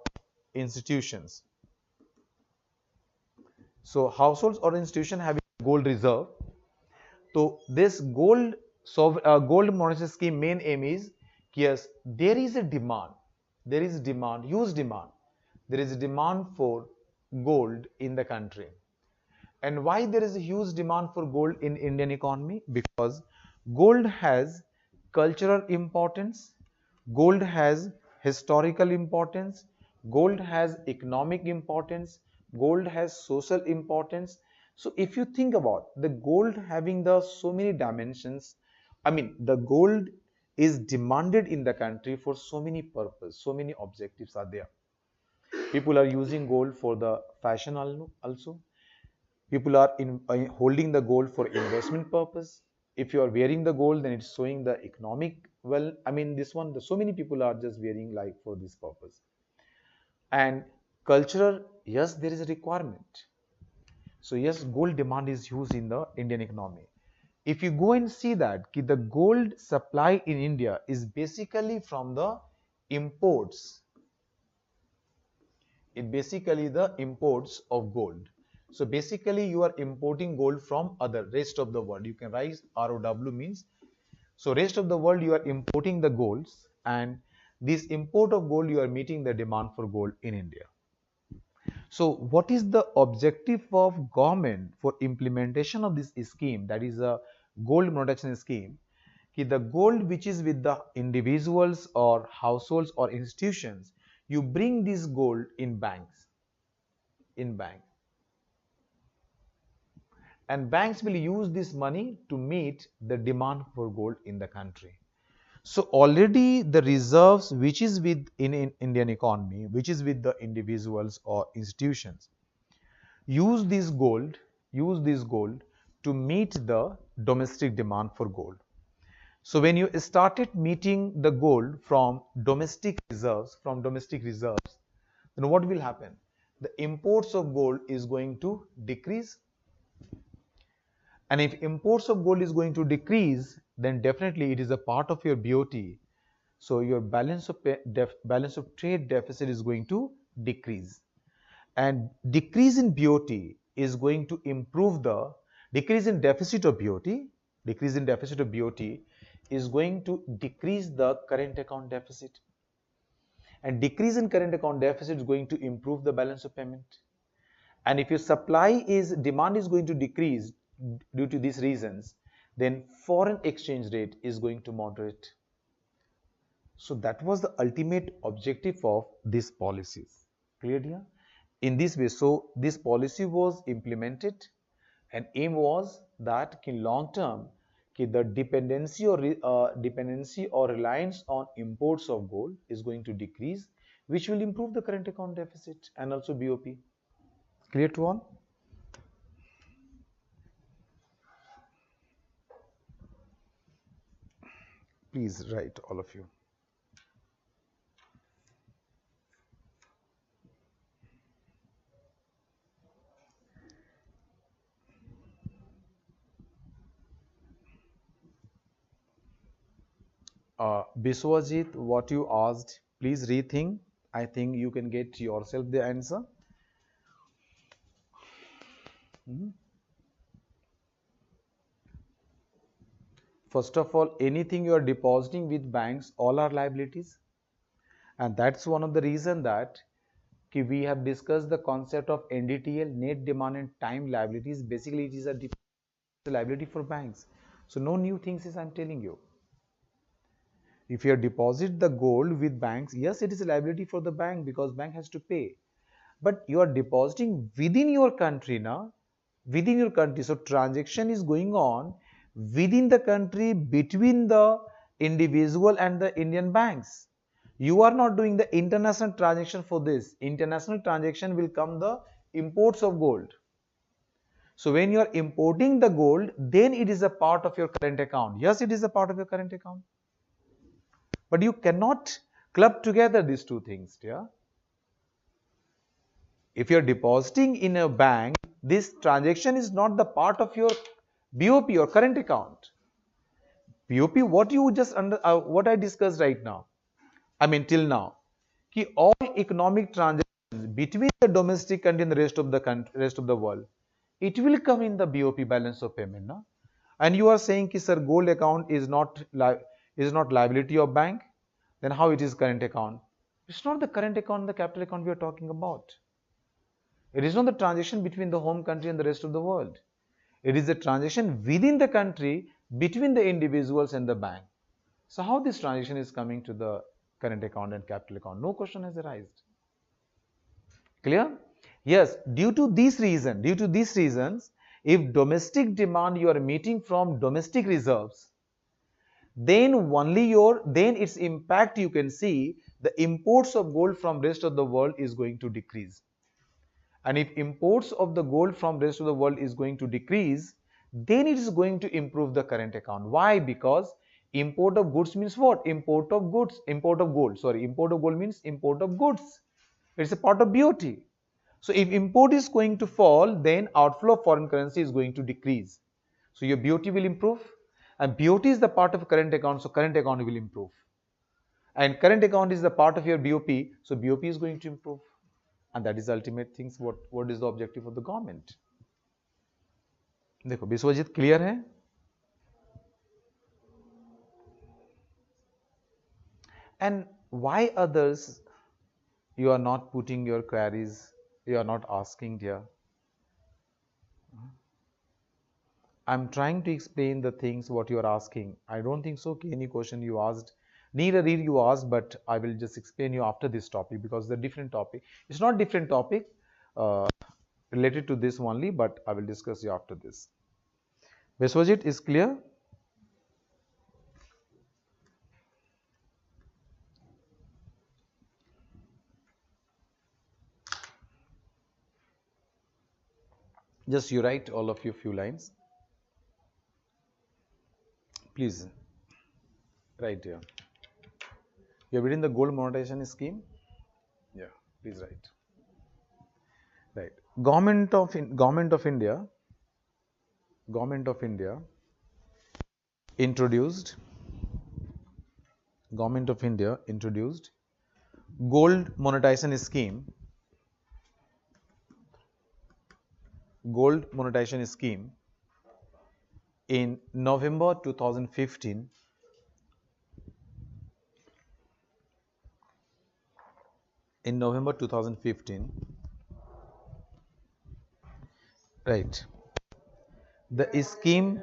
institutions. So households or institution having gold reserve. So this gold monetary scheme main aim is, yes, there is a demand. There is demand, huge demand. There is a demand for gold in the country. And why there is a huge demand for gold in Indian economy? Because gold has cultural importance, gold has historical importance, gold has economic importance, gold has social importance. So if you think about the gold having the so many dimensions, I mean the gold is demanded in the country for so many purposes, so many objectives are there. People are using gold for the fashion also. People are holding the gold for investment purpose. If you are wearing the gold, then it's showing the economic, well, I mean this one, so many people are just wearing like for this purpose. And cultural, yes, there is a requirement. So yes, gold demand is huge in the Indian economy. If you go and see that the gold supply in India is basically from the imports, it basically the imports of gold. So basically you are importing gold from other rest of the world. You can write ROW means, so rest of the world you are importing the golds, and this import of gold you are meeting the demand for gold in India. So what is the objective of government for implementation of this scheme, that is a gold monetization scheme? The gold which is with the individuals or households or institutions, you bring this gold in banks, in bank, and banks will use this money to meet the demand for gold in the country. So already the reserves which is with in Indian economy, which is with the individuals or institutions, use this gold to meet the domestic demand for gold. So when you started meeting the gold from domestic reserves, then what will happen? The imports of gold is going to decrease. And if imports of gold is going to decrease, then definitely it is a part of your BOT. So your balance of trade deficit is going to decrease. And decrease in BOT is going to improve the decrease in deficit of BOT. Decrease in deficit of BOT is going to decrease the current account deficit. And decrease in current account deficit is going to improve the balance of payment. And if your demand is going to decrease due to these reasons, then foreign exchange rate is going to moderate. So that was the ultimate objective of these policies. Clear here? In this way, so this policy was implemented, and aim was that in long term, the dependency or reliance on imports of gold is going to decrease, which will improve the current account deficit and also BOP. Clear to all? Please write, all of you. Biswajit, what you asked, please rethink. I think you can get yourself the answer. First of all, anything you are depositing with banks, all are liabilities. And that's one of the reason that we have discussed the concept of NDTL, net demand and time liabilities. Basically, it is a liability for banks. So no new things is I'm telling you. If you deposit the gold with banks, yes, it is a liability for the bank because bank has to pay. But you are depositing within your country now, within your country. So transaction is going on within the country between the individual and the Indian banks. You are not doing the international transaction for this. International transaction will come the imports of gold. So when you are importing the gold, then it is a part of your current account. Yes, it is a part of your current account. But you cannot Club together these two things, dear. If you're depositing in a bank, this transaction is not the part of your BOP or current account. BOP, what you just what I discussed right now, I mean till now, कि all economic transactions between the domestic country and the rest of the country, rest of the world, it will come in the BOP balance of payment, na? And you are saying कि sir, gold account is not liability of bank, then how it is current account? It's not the current account, the capital account we are talking about. It is not the transaction between the home country and the rest of the world. It is the transaction within the country between the individuals and the bank. So how this transaction is coming to the current account and capital account? No question has arisen. Clear? Yes, due to these reasons, if domestic demand you are meeting from domestic reserves, then then its impact you can see the imports of gold from rest of the world is going to decrease. And if imports of the gold from rest of the world is going to decrease, then it is going to improve the current account. Why? Because import of goods means what? Import of gold means import of goods. It's a part of BOT. So if import is going to fall, then outflow of foreign currency is going to decrease. So your BOT will improve, and BOT is the part of current account, so current account will improve. And current account is the part of your BOP, so BOP is going to improve. And that is the ultimate things. What is the objective of the government? देखो Vishwajeet clear है? And why others you are not putting your queries, you are not asking here? I'm trying to explain the things what you are asking. I don't think so any question you asked, neither did you ask, but I will just explain you after this topic because the different topic. It's not different topic related to this only, but I will discuss you after this. Vishwajit is clear? Just you write all of you few lines. Please write here. You have written the gold monetization scheme? Yeah, please write. Right. Government of India introduced gold monetization scheme in November 2015. In November 2015, right? The scheme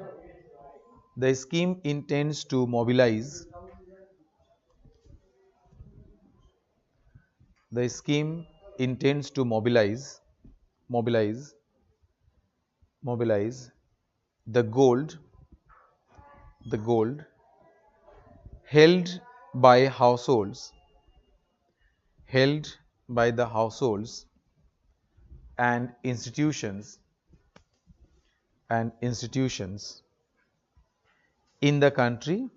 intends to mobilize. The scheme intends to mobilize the gold held by the households and institutions in the country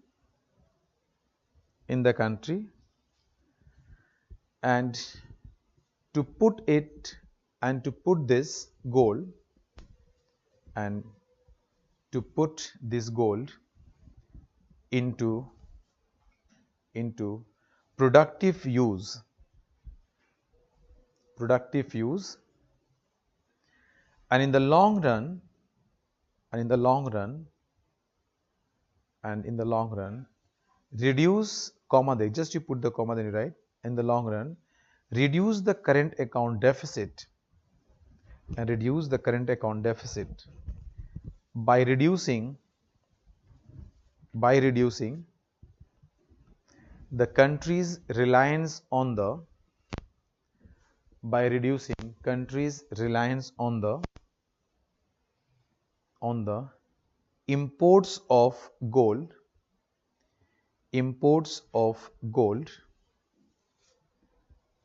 and to put this gold into productive use and in the long run reduce comma there, just you put the comma then you write, in the long run reduce the current account deficit by reducing the country's reliance on the imports of gold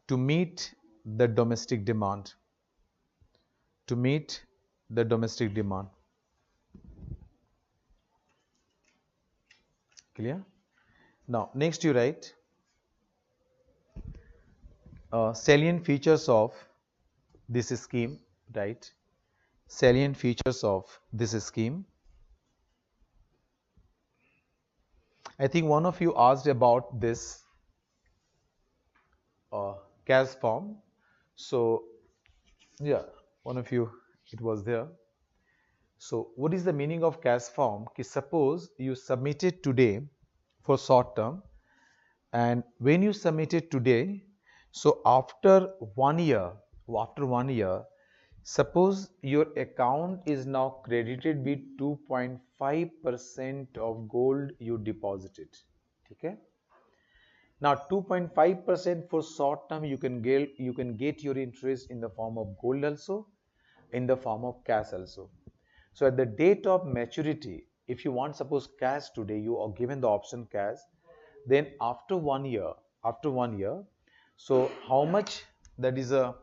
to meet the domestic demand. Clear? Now next you write salient features of this scheme, right? Salient features of this scheme. I think one of you asked about this CAS form. So yeah, one of you, it was there. So what is the meaning of CAS form? Suppose you submit it today for short term, and when you submit it today, so after 1 year, suppose your account is now credited with 2.5% of gold you deposited. Okay. Now 2.5% for short term, you can get your interest in the form of gold also, in the form of cash also. So at the date of maturity, if you want suppose cash today, you are given the option cash. Then after 1 year, so how much that is a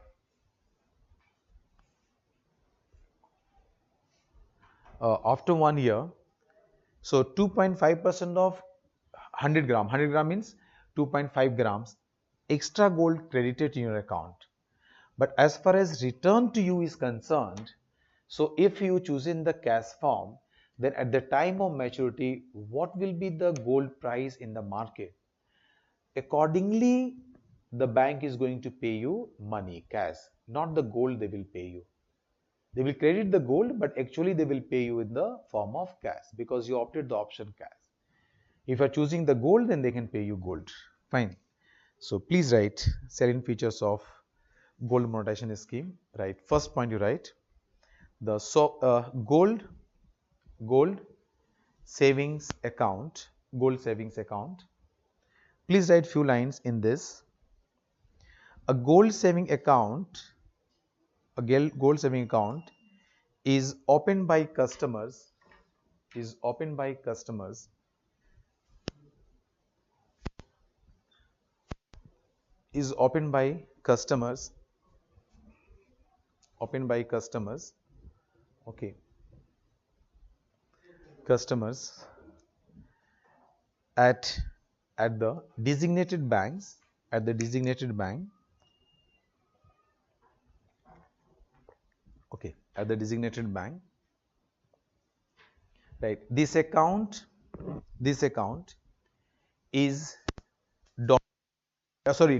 after 1 year, so 2.5% of 100 gram. 100 gram means 2.5 grams extra gold credited in your account. But as far as return to you is concerned, so if you choose in the cash form, then at the time of maturity, what will be the gold price in the market? Accordingly, the bank is going to pay you money, cash, not the gold they will pay you. They will credit the gold, but actually they will pay you in the form of cash because you opted the option cash. If you are choosing the gold, then they can pay you gold. Fine. So please write salient features of gold monetization scheme. Right. First point you write the gold savings account. Gold savings account. Please write few lines in this. A gold saving account. A gold saving account is opened by customers. Is opened by customers. Is opened by customers. Opened by customers. Okay. Customers at the designated banks, at the designated bank. Okay, at the designated bank. Right. This account is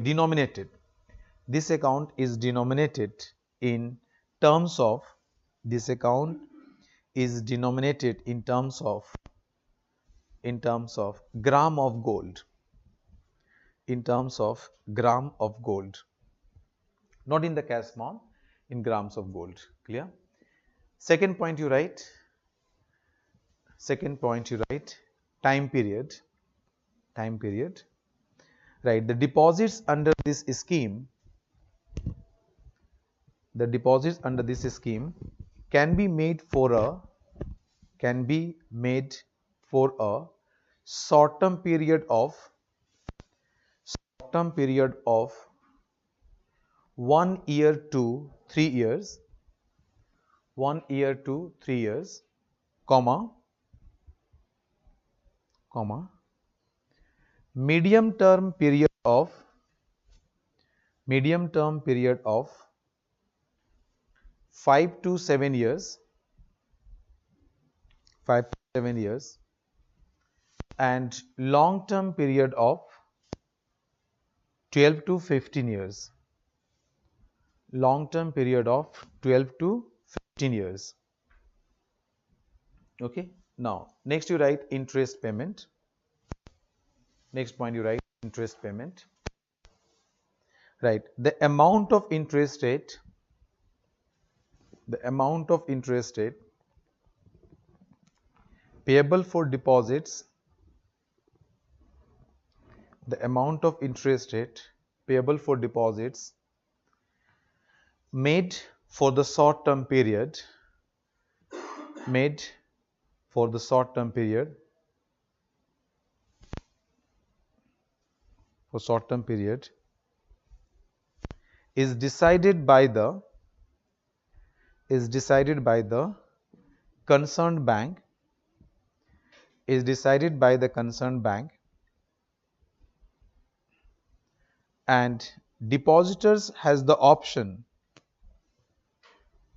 denominated. This account is denominated in terms of, this account is denominated in terms of gram of gold, in terms of gram of gold, not in the cash form, in grams of gold. Clear? Second point you write time period. Right. The deposits under this scheme, can be made for a short term period of 1 year to 3 years, comma, medium term period of 5 to 7 years, and long term period of 12 to 15 years. Long term period of 12 to 15 years. Okay. Now, next you write interest payment. Next point you write interest payment. Right. The amount of interest rate, payable for deposits, made for the short term period, is decided by the concerned bank, and depositors has the option,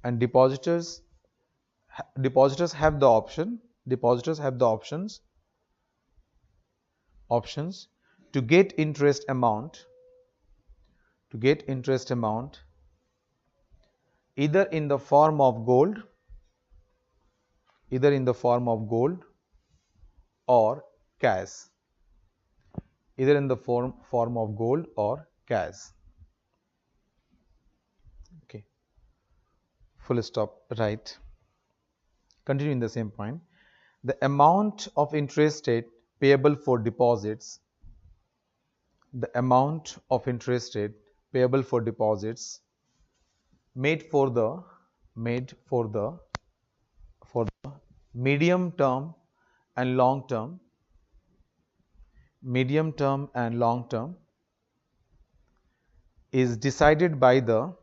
and depositors have the option, depositors have the options to get interest amount, either in the form of gold, or cash, either in the form of gold or cash. Okay, full stop, right. Continuing the same point, the amount of interest rate payable for deposits, the amount of interest rate payable for deposits made for the medium term and long term, is decided by the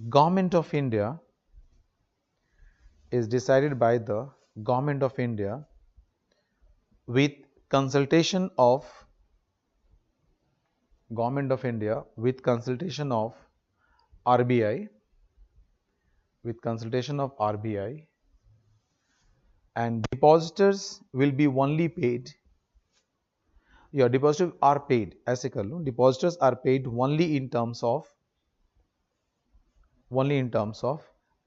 government of India, with consultation of RBI, and depositors will be only paid, depositors are paid, ऐसे कर लो, depositors are paid only in terms of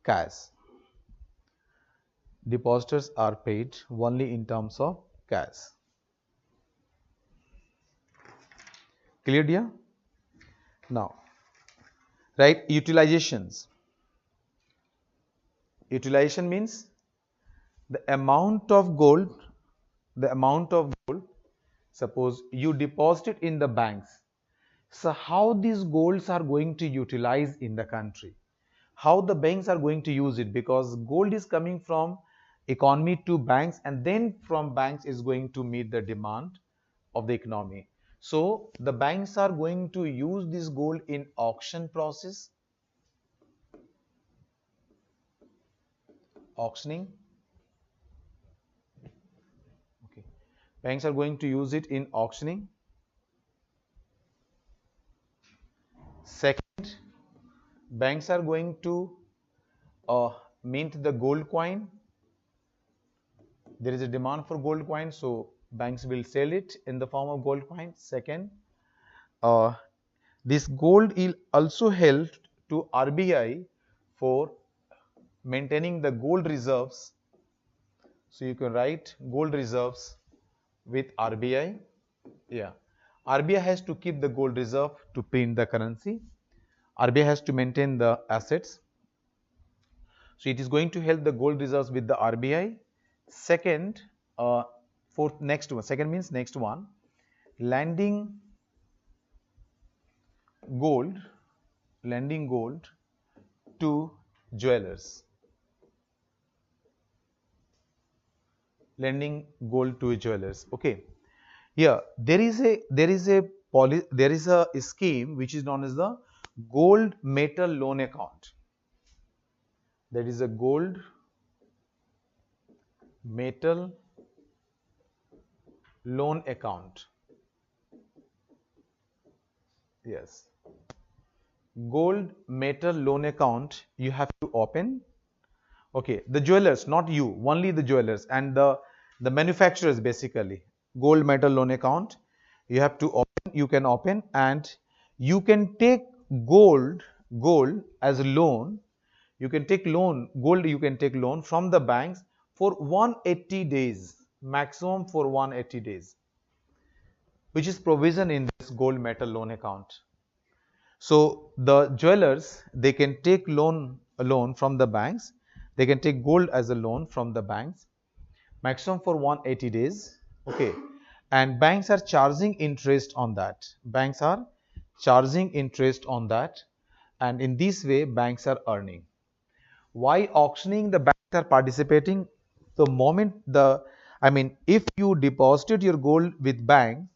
cash. Depositors are paid only in terms of cash. Clear, dear? Now, right, utilizations. Utilization means the amount of gold, suppose you deposit it in the banks. So how these golds are going to utilize in the country? How the banks are going to use it? Because gold is coming from economy to banks, and then from banks is going to meet the demand of the economy. So the banks are going to use this gold in auction process, auctioning. Okay, banks are going to use it in auctioning. Second, banks are going to mint the gold coin. There is a demand for gold coin, so banks will sell it in the form of gold coin. Second, this gold will also help to RBI for maintaining the gold reserves. So you can write gold reserves with RBI. Yeah, RBI has to keep the gold reserve to print the currency. RBI has to maintain the assets. So it is going to help the gold reserves with the RBI. Second, second means next one, lending gold to jewelers. Okay. Here there is a scheme which is known as the gold metal loan account. That is a gold metal loan account. Yes, gold metal loan account you have to open. Okay, the jewelers, not you, only the jewelers and the manufacturers, basically. Gold metal loan account you have to open, you can open, and you can take gold as a loan. You can take loan from the banks for 180 days, maximum for 180 days, which is provision in this gold metal loan account. So the jewelers, they can take a loan from the banks. They can take gold as a loan from the banks, maximum for 180 days. Okay, and banks are charging interest on that. And in this way banks are earning. Why auctioning? The banks are participating. The moment if you deposited your gold with bank,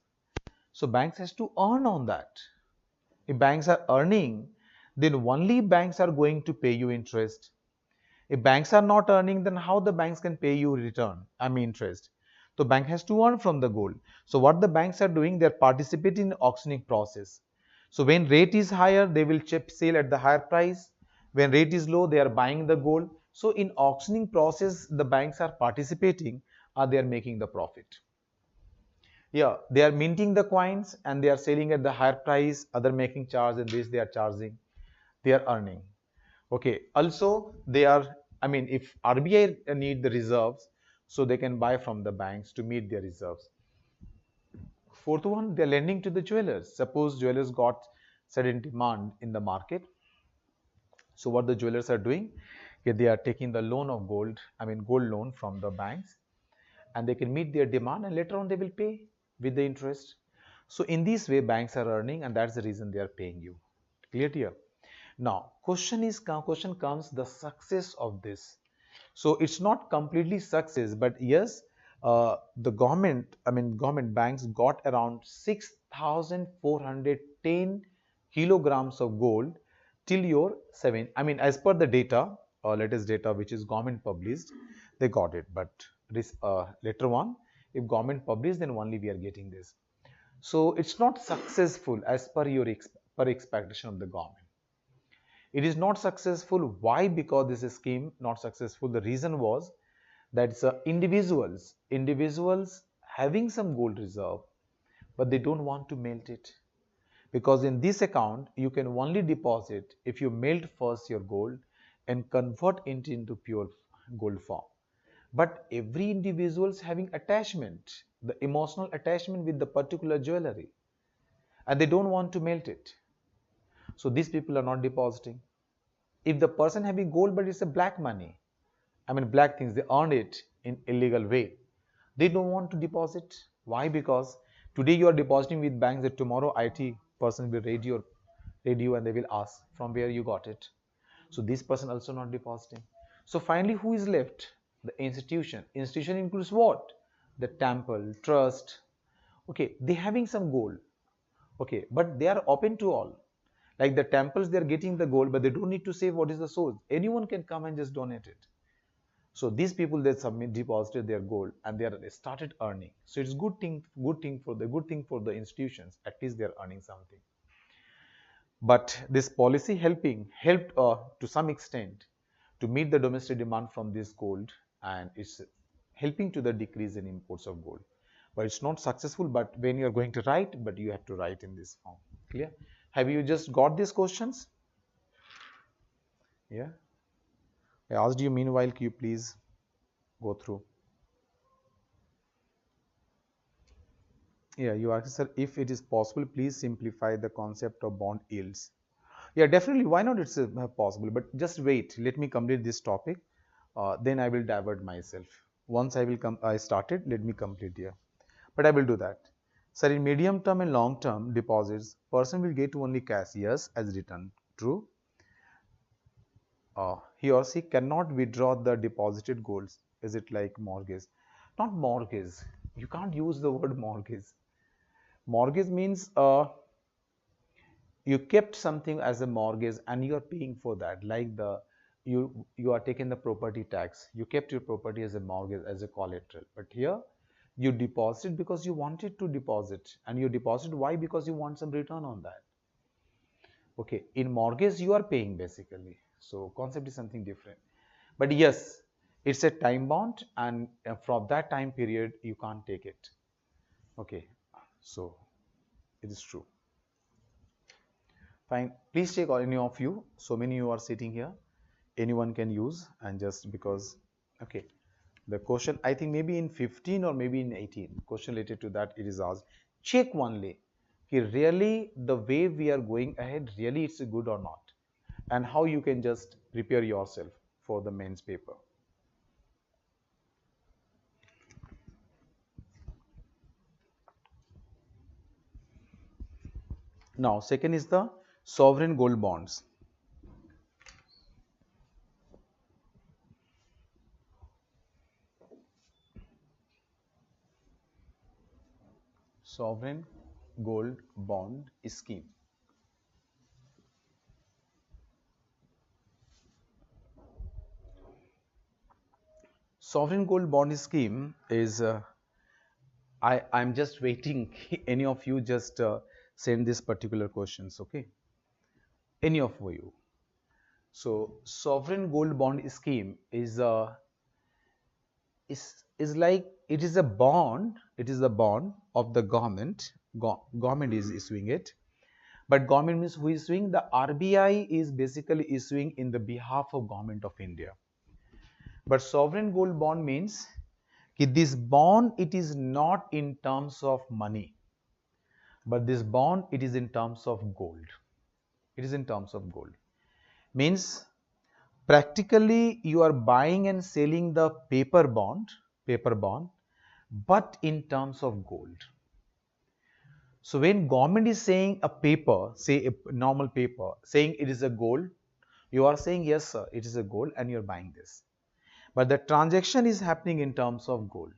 so banks has to earn on that. If banks are earning, then only banks are going to pay you interest. If banks are not earning, then how the banks can pay you interest? So So bank has to earn from the gold. So what the banks are doing, they are participating in auctioning process. So when rate is higher, they will chip sale at the higher price. When rate is low, they are buying the gold. So in auctioning process, the banks are participating, or they are making the profit. Yeah, they are minting the coins and they are selling at the higher price. Other making charge, and this they are charging. They are earning. Okay. Also, they are. I mean, if RBI need the reserves, so they can buy from the banks to meet their reserves. Fourth one, they are lending to the jewelers. Suppose jewelers got certain demand in the market. So what the jewelers are doing, they are taking the loan of gold. I mean, gold loan from the banks, and they can meet their demand, and later on they will pay with the interest. So in this way, banks are earning, and that's the reason they are paying you. Clear here? Now, question comes the success of this. So it's not completely success, but yes, the government, I mean, government banks got around 6,410 kilograms of gold till your seven. I mean, as per the data, latest data which is government published, they got it. But this later on, if government published, then only we are getting this. So it's not successful as per your per expectation of the government. It is not successful. Why? Because this scheme not successful. The reason was that individuals having some gold reserve, but they don't want to melt it, because in this account you can only deposit if you melt first your gold and convert it into pure gold form. But every individual is having attachment, the emotional attachment with the particular jewelry, and they don't want to melt it. So these people are not depositing. If the person having gold but it's a black money, I mean black things, they earned it in illegal way, they don't want to deposit. Why? Because today you are depositing with banks, that tomorrow IT person will raid you and they will ask from where you got it. So this person also not depositing. So finally who is left? The institution. Institution includes what? The temple, trust. Okay, they having some gold. Okay, but they are open to all. Like the temples, they are getting the gold, but they don't need to say what is the source. Anyone can come and just donate it. So these people, they submit deposited their gold and they started earning. So it's good thing for the institutions. At least they are earning something. But this policy helped to some extent to meet the domestic demand from this gold, and it's helping to the decrease in imports of gold. But it's not successful. But when you are going to write, but you have to write in this form. Clear? Have you just got these questions? Yeah. I asked you meanwhile, can you please go through? Yeah, you asked, sir, if it is possible, please simplify the concept of bond yields. Yeah, definitely. Why not? It's possible. But just wait. Let me complete this topic. Then I will divert myself. Once I started. Let me complete here. But I will do that. Sir, in medium term and long term deposits, person will get only cash. Yes, as written. True. He or she cannot withdraw the deposited golds. Is it like mortgage? Not mortgage. You can't use the word mortgage. Mortgage means you kept something as a mortgage and you are paying for that. Like you are taking the property tax. You kept your property as a mortgage, as a collateral. But here you deposit because you wanted to deposit, and you deposit why? Because you want some return on that. Okay, in mortgage you are paying basically. So concept is something different. But yes, it's a time bound, and from that time period you can't take it. Okay, so it is true. Fine. Please take all any of you. So many you are sitting here. Anyone can use, and just because. Okay. The question, I think maybe in 15 or maybe in 18, question related to that it is asked. Check only. Okay, really the way we are going ahead, really it's good or not, and how you can just prepare yourself for the mains paper. Now, second is the sovereign gold bonds. Sovereign gold bond scheme. Sovereign gold bond scheme is I'm just waiting. Any of you just send this particular questions, okay? Any of you. So sovereign gold bond scheme is like it is a bond. It is a bond of the government. Government is issuing it, but government means who is issuing? The RBI is basically issuing in the behalf of government of India. But sovereign gold bond means this bond, it is not in terms of money, but this bond, it is in terms of gold. It is in terms of gold. Means practically you are buying and selling the paper bond, but in terms of gold. So when government is saying a paper, say a normal paper, saying it is a gold, you are saying yes sir, it is a gold and you are buying this. But the transaction is happening in terms of gold.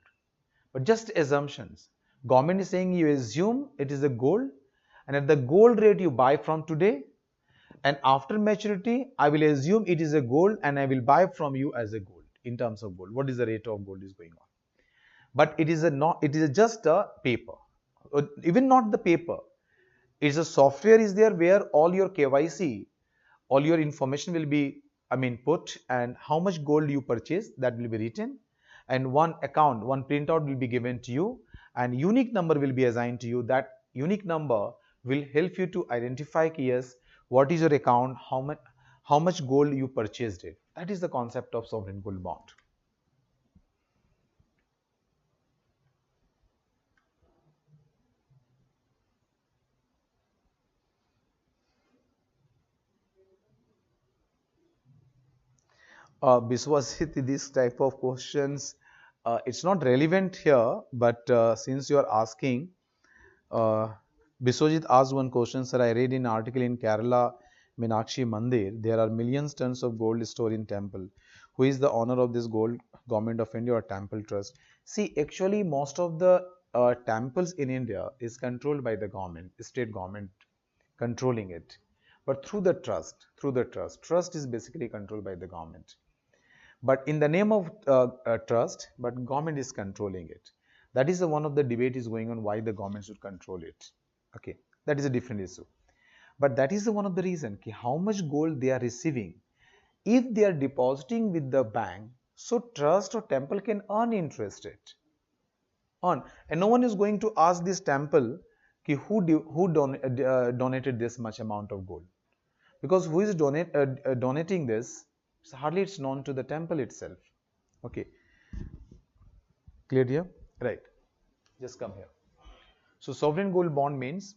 But just assumptions. Government is saying you assume it is a gold, and at the gold rate you buy from today, and after maturity I will assume it is a gold and I will buy from you as a gold in terms of gold. What is the rate of gold is going on? But it is a not, it is just a paper, or even not the paper. It's a software is there where all your KYC, all your information will be, put, and how much gold you purchase, that will be written, and one account, one printout will be given to you, and unique number will be assigned to you. That unique number will help you to identify, yes, what is your account, how much gold you purchased it. That is the concept of sovereign gold bond. Biswasit, this type of questions, it's not relevant here, but since you are asking, uh, Biswajit asked one question, sir. I read in article in Kerala Meenakshi Mandir, there are millions tons of gold stored in temple. Who is the owner of this gold? Government of India or temple trust? See, actually, most of the temples in India is controlled by the government, state government controlling it, but trust is basically controlled by the government, but in the name of trust, but government is controlling it. That is one of the debate is going on, why the government should control it. Okay, that is a different issue, but that is one of the reason how much gold they are receiving. If they are depositing with the bank, so trust or temple can earn interest it on, and no one is going to ask this temple who donated this much amount of gold, because who is donating this, so hardly it's known to the temple itself. Okay, clear here? Right. Just come here. So sovereign gold bond means,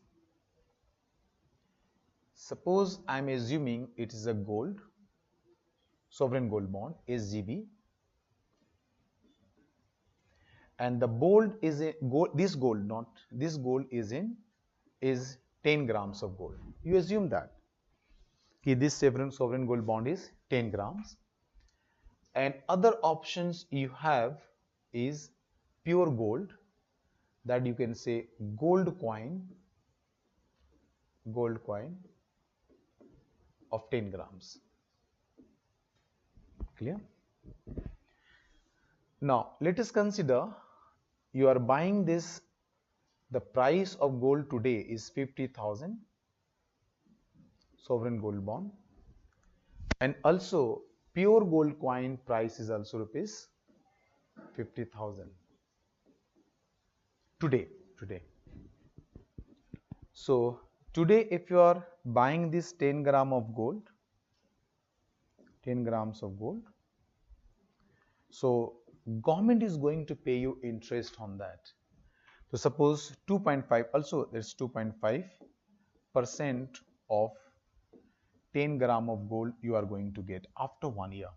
suppose I'm assuming it is a gold, sovereign gold bond, SGB, and the gold is a gold, this gold, not this gold is 10 grams of gold. You assume that this sovereign gold bond is 10 grams, and other options you have is pure gold, that you can say gold coin of 10 grams. Clear? Now let us consider you are buying this, the price of gold today is 50,000, sovereign gold bond, and also pure gold coin price is also rupees 50,000 today. So today if you are buying this 10 gram of gold, 10 grams of gold, so government is going to pay you interest on that. So suppose 2.5, also there's 2.5% of 10 gram of gold you are going to get after 1 year.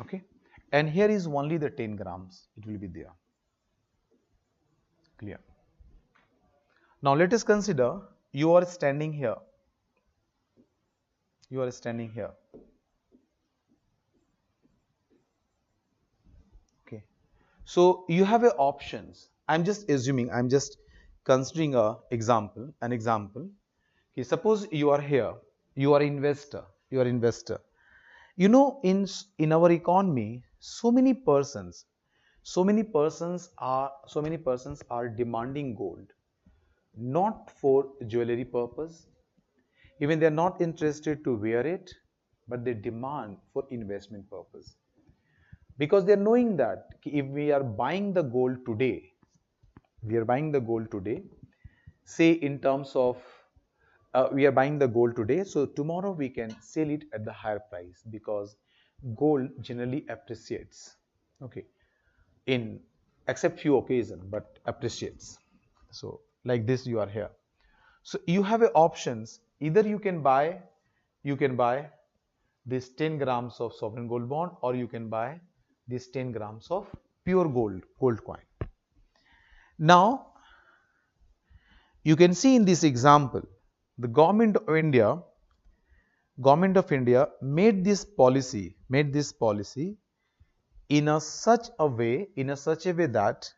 Okay, and here is only the 10 grams, it will be there. Clear? Now let us consider you are standing here. You are standing here. Okay, so you have a options. I'm just assuming, I'm just considering an example. Okay, suppose you are here, you are investor, You know, in our economy, so many persons, So many persons are demanding gold, not for jewelry purpose. Even they are not interested to wear it, but they demand for investment purpose, because they are knowing that if we are buying the gold today, say in terms of we are buying the gold today, so tomorrow we can sell it at the higher price, because gold generally appreciates. Okay, in except few occasions, but appreciates. So like this, you are here. So you have a options. Either you can buy this 10 grams of sovereign gold bond, or you can buy this 10 grams of pure gold coin. Now you can see in this example, the government of India made this policy in such a way that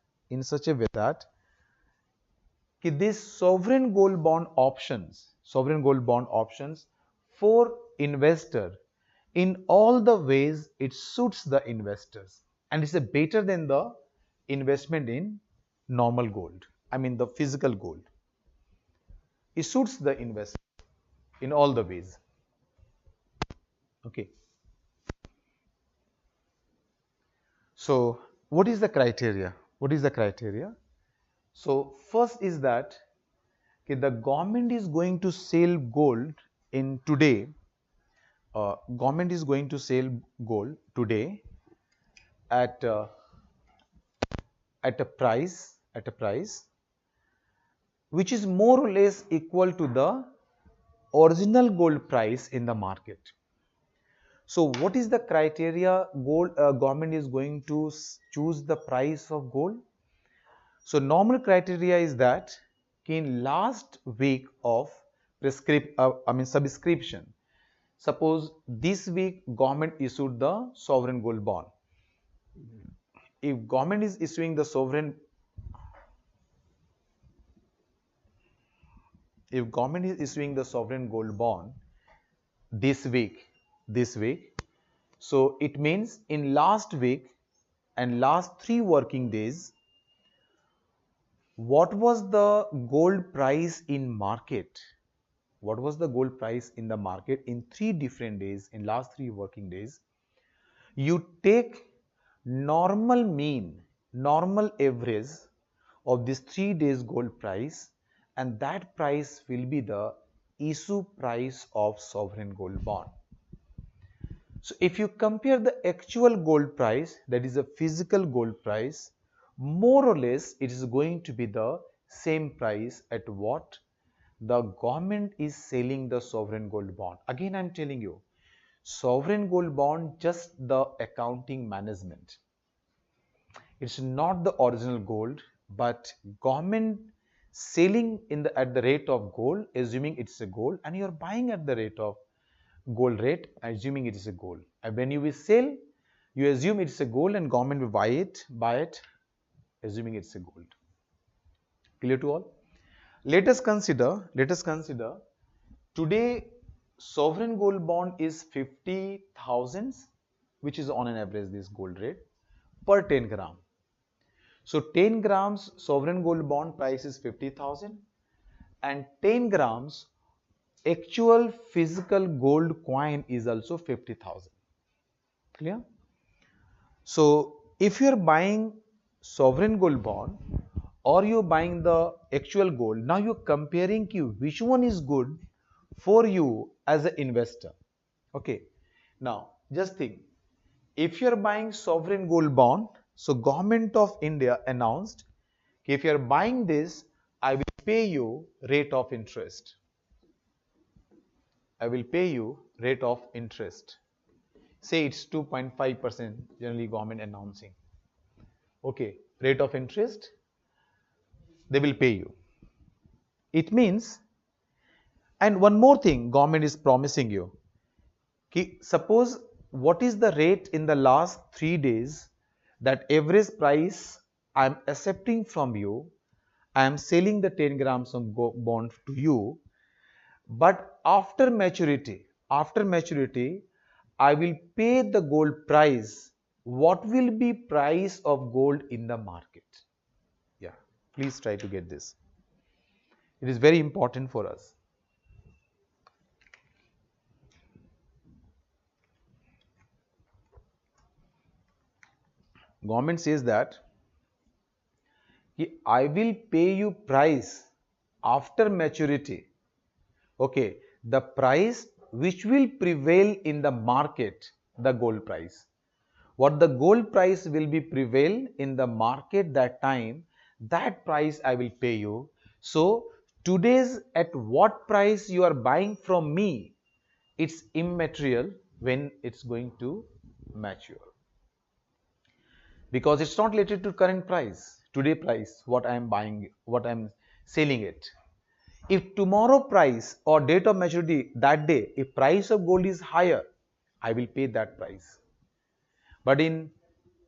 these sovereign gold bond options for investor, in all the ways it suits the investors, and it's a better than the investment in normal gold. I mean the physical gold. It suits the investor in all the ways. Okay. So what is the criteria? So first is that the government is going to sell gold in today. Government is going to sell gold today at at a price which is more or less equal to the original gold price in the market. So what is the criteria government is going to choose the price of gold? So normal criteria is that in last week of subscription, suppose this week government issued the sovereign gold bond. If government is issuing the sovereign if government is issuing the sovereign gold bond this week, so it means in last week and last 3 working days, what was the gold price in market? What was the gold price in the market in 3 different days, in last 3 working days? You take normal average of this 3 days gold price, and that price will be the issue price of sovereign gold bond. So if you compare the actual gold price, that is a physical gold price, more or less it is going to be the same price at what the government is selling the sovereign gold bond. Again, I'm telling you, sovereign gold bond just the accounting management. It's not the original gold, but government selling at the rate of gold, assuming it's a gold, and you're buying at the rate of gold rate, assuming it is a gold. And when you will sell, you assume it's a gold, and government will buy it, assuming it's a gold. Clear to all? Let us consider today sovereign gold bond is 50,000, which is on an average this gold rate per 10 gram. So 10 grams sovereign gold bond price is 50,000, and 10 grams actual physical gold coin is also 50,000. Clear? So if you are buying sovereign gold bond or you are buying the actual gold, now you are comparing which one is good for you as an investor. Okay. Now just think, if you are buying sovereign gold bond, so government of India announced, if you are buying this, I will pay you rate of interest. I will pay you rate of interest. Say it's 2.5% generally government announcing. Okay, rate of interest, they will pay you. It means, and one more thing government is promising you. Suppose what is the rate in the last 3 days, that average price I am accepting from you, I am selling the 10 grams of bond to you, but after maturity, I will pay the gold price what will be price of gold in the market? Yeah, please try to get this. It is very important for us. Government says that I will pay you price after maturity. Okay, the price which will prevail in the market, the gold price. What the gold price will be prevail in the market that time, that price I will pay you. So today's at what price you are buying from me, it's immaterial when it's going to mature, because it's not related to current price, today price, what I am buying, what I am selling it. If tomorrow price or date of maturity that day, if price of gold is higher, I will pay that price. But in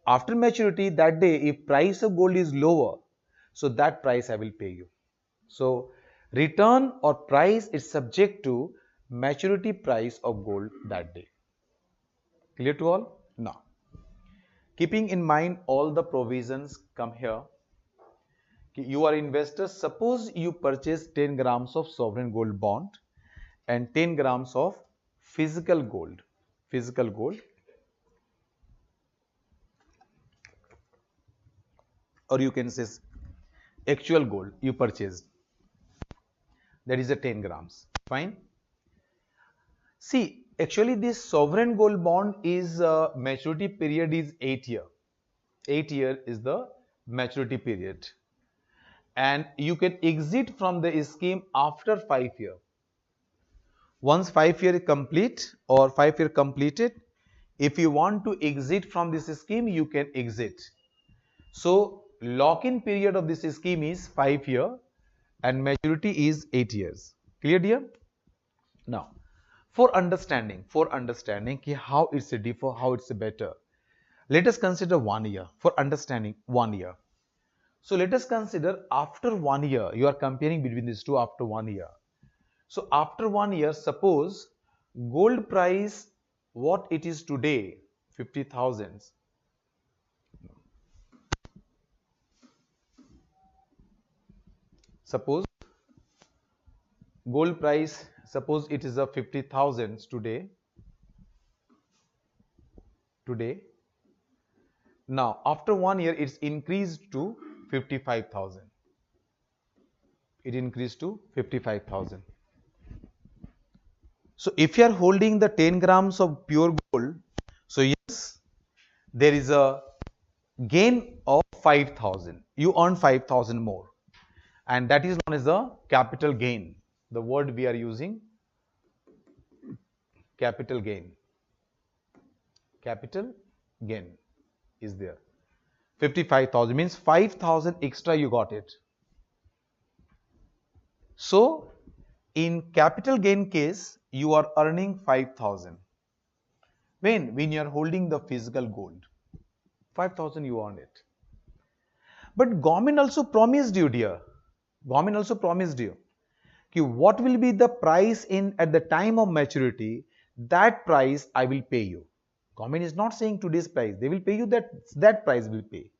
after maturity that day, if price of gold is lower, so that price I will pay you. So return or price is subject to maturity price of gold that day. Clear to all? Now, keeping in mind all the provisions come here, you are investors, suppose you purchase 10 grams of sovereign gold bond and 10 grams of physical gold, or you can say actual gold you purchased, that is a 10 grams, fine. See, actually this sovereign gold bond is maturity period is 8 year. 8 year is the maturity period, and you can exit from the scheme after 5 year. Once 5 year complete or 5 year completed, if you want to exit from this scheme, you can exit. So lock-in period of this scheme is 5 year and maturity is 8 years. Clear, dear? Now, for understanding how it's a differ, how it's a better, let us consider 1 year for understanding 1 year. So let us consider after 1 year, you are comparing between these two after 1 year. So after 1 year, suppose gold price what it is today, 50,000. Suppose gold price, suppose it is a 50,000 today. Now after 1 year, it's increased to 55,000. It increased to 55,000. So if you are holding the 10 grams of pure gold, so yes, there is a gain of 5,000. You earn 5,000 more, and that is known as the capital gain. The word we are using, capital gain. Capital gain is there. 55,000 means 5,000 extra you got it. So in capital gain case, you are earning 5,000. When you are holding the physical gold, 5,000 you earned it. But government also promised you, dear. Government also promised you what will be the price in at the time of maturity, that price I will pay you. Government is not saying today's price, they will pay you that price will pay.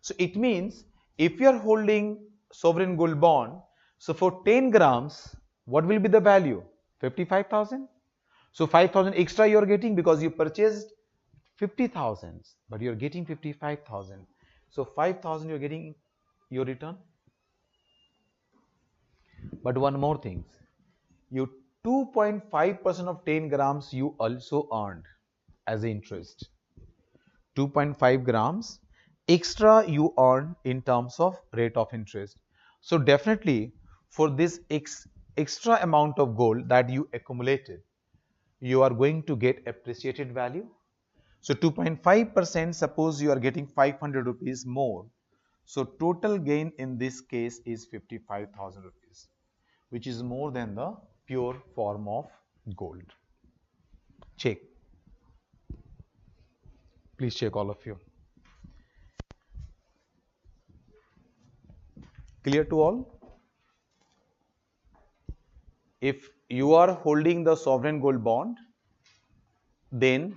So it means if you are holding sovereign gold bond, so for 10 grams, what will be the value? 55,000. So 5,000 extra you are getting because you purchased 50,000, but you are getting 55,000. So 5,000 you are getting your return. But one more thing, you 2.5% of 10 grams you also earned as interest. 2.5 grams extra you earn in terms of rate of interest. So definitely for this extra amount of gold that you accumulated, you are going to get appreciated value. So 2.5%, suppose you are getting 500 rupees more. So total gain in this case is 55,000 rupees, which is more than the pure form of gold. Check. Please check, all of you. Clear to all? If you are holding the sovereign gold bond, then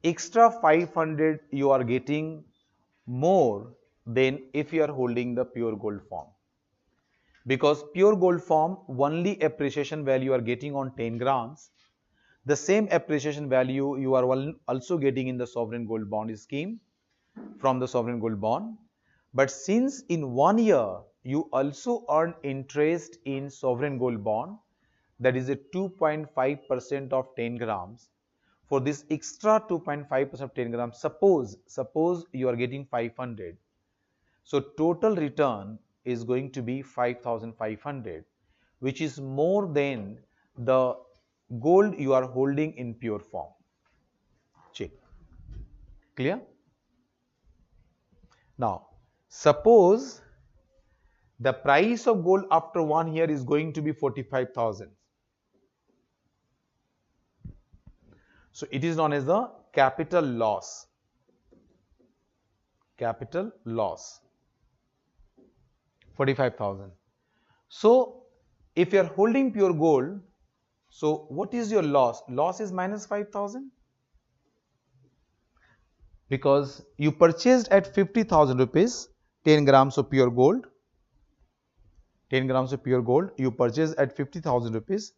extra 500 you are getting more than if you are holding the pure gold form. Because pure gold form, only appreciation value you are getting on 10 grams, the same appreciation value you are also getting in the sovereign gold bond scheme from the sovereign gold bond. But since in 1 year you also earn interest in sovereign gold bond, that is a 2.5% of 10 grams. For this extra 2.5% of 10 grams, suppose you are getting 500. So total return is going to be 5,500, which is more than the gold you are holding in pure form. Check. Clear? Now, suppose the price of gold after 1 year is going to be 45,000. So it is known as the capital loss. Capital loss. 45,000. So if you are holding pure gold, so what is your loss? Loss is minus 5,000. Because you purchased at 50,000 rupees 10 grams of pure gold. 10 grams of pure gold you purchase at 50,000 rupees,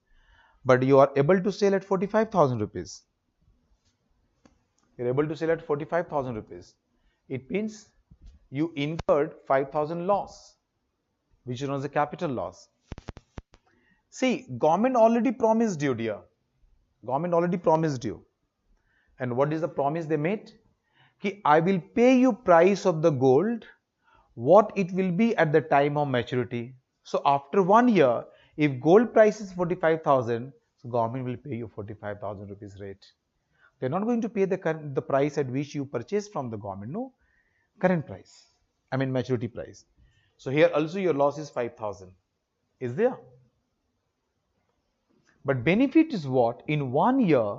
but you are able to sell at 45,000 rupees. You are able to sell at 45,000 rupees. It means you incurred 5,000 loss, which is known as a capital loss. See, government already promised you, dear. Government already promised you. And what is the promise they made? Ki, I will pay you price of the gold, what it will be at the time of maturity. So after 1 year, if gold price is 45,000, so government will pay you 45,000 rupees rate. They are not going to pay the price at which you purchase from the government, no, current price, I mean maturity price. So here also your loss is 5,000. Is there? But benefit is what? In 1 year,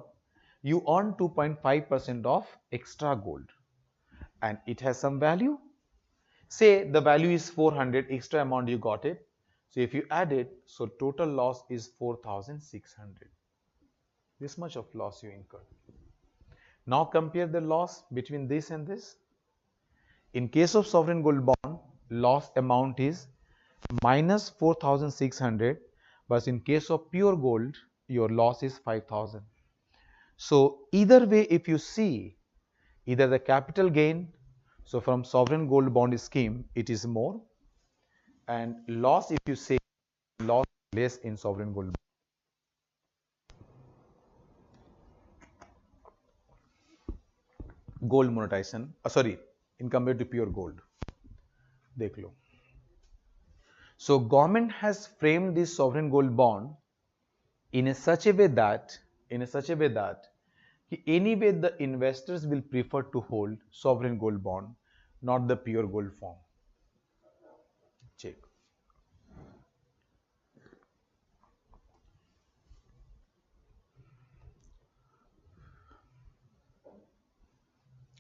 you earn 2.5% of extra gold. And it has some value. Say the value is 400, extra amount you got it. So if you add it, so total loss is 4,600. This much of loss you incurred. Now compare the loss between this and this. In case of sovereign gold bond, loss amount is minus 4,600, but in case of pure gold, your loss is 5,000. So either way, if you see, either the capital gain, so from sovereign gold bond scheme, it is more, and loss, if you say, loss less in sovereign gold bond. Gold monetization, sorry, in compared to pure gold. Dekh lo. So government has framed this sovereign gold bond in a such a way that anyway the investors will prefer to hold sovereign gold bond, not the pure gold form. Check.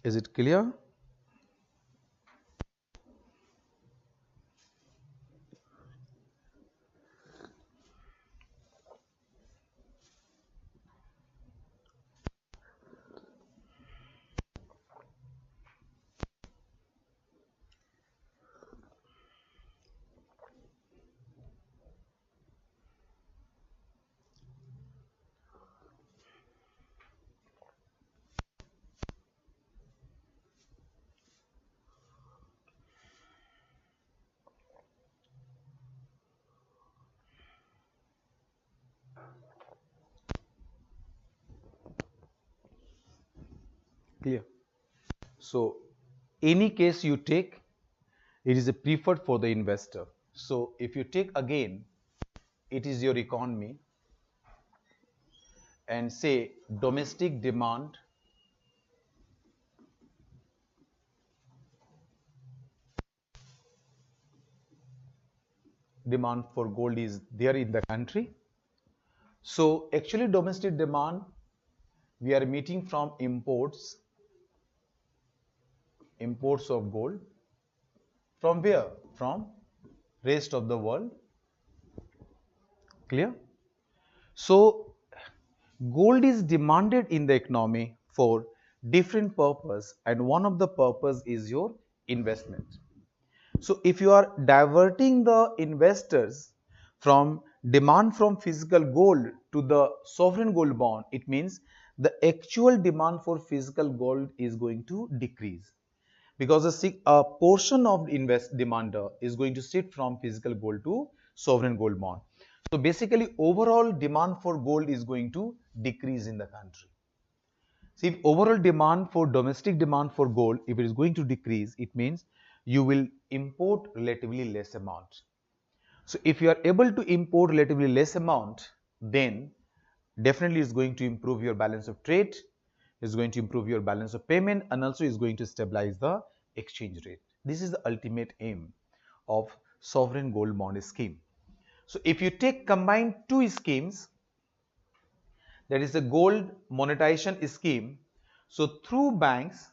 Is it clear? Clear. So any case you take, it is a preferred for the investor. So if you take again, it is your economy, and say domestic demand for gold is there in the country. So actually domestic demand we are meeting from imports of gold. From where? From rest of the world. Clear? So gold is demanded in the economy for different purpose, and one of the purpose is your investment. So if you are diverting the investors from demand from physical gold to the sovereign gold bond, it means the actual demand for physical gold is going to decrease, because a portion of invest demander is going to shift from physical gold to sovereign gold bond. So basically overall demand for gold is going to decrease in the country. See, if overall demand for domestic demand for gold, if it is going to decrease, it means you will import relatively less amount. So if you are able to import relatively less amount, then definitely it's going to improve your balance of trade, is going to improve your balance of payment, and also is going to stabilize the exchange rate. This is the ultimate aim of sovereign gold bond scheme. So if you take combined two schemes, that is the gold monetization scheme. So through banks,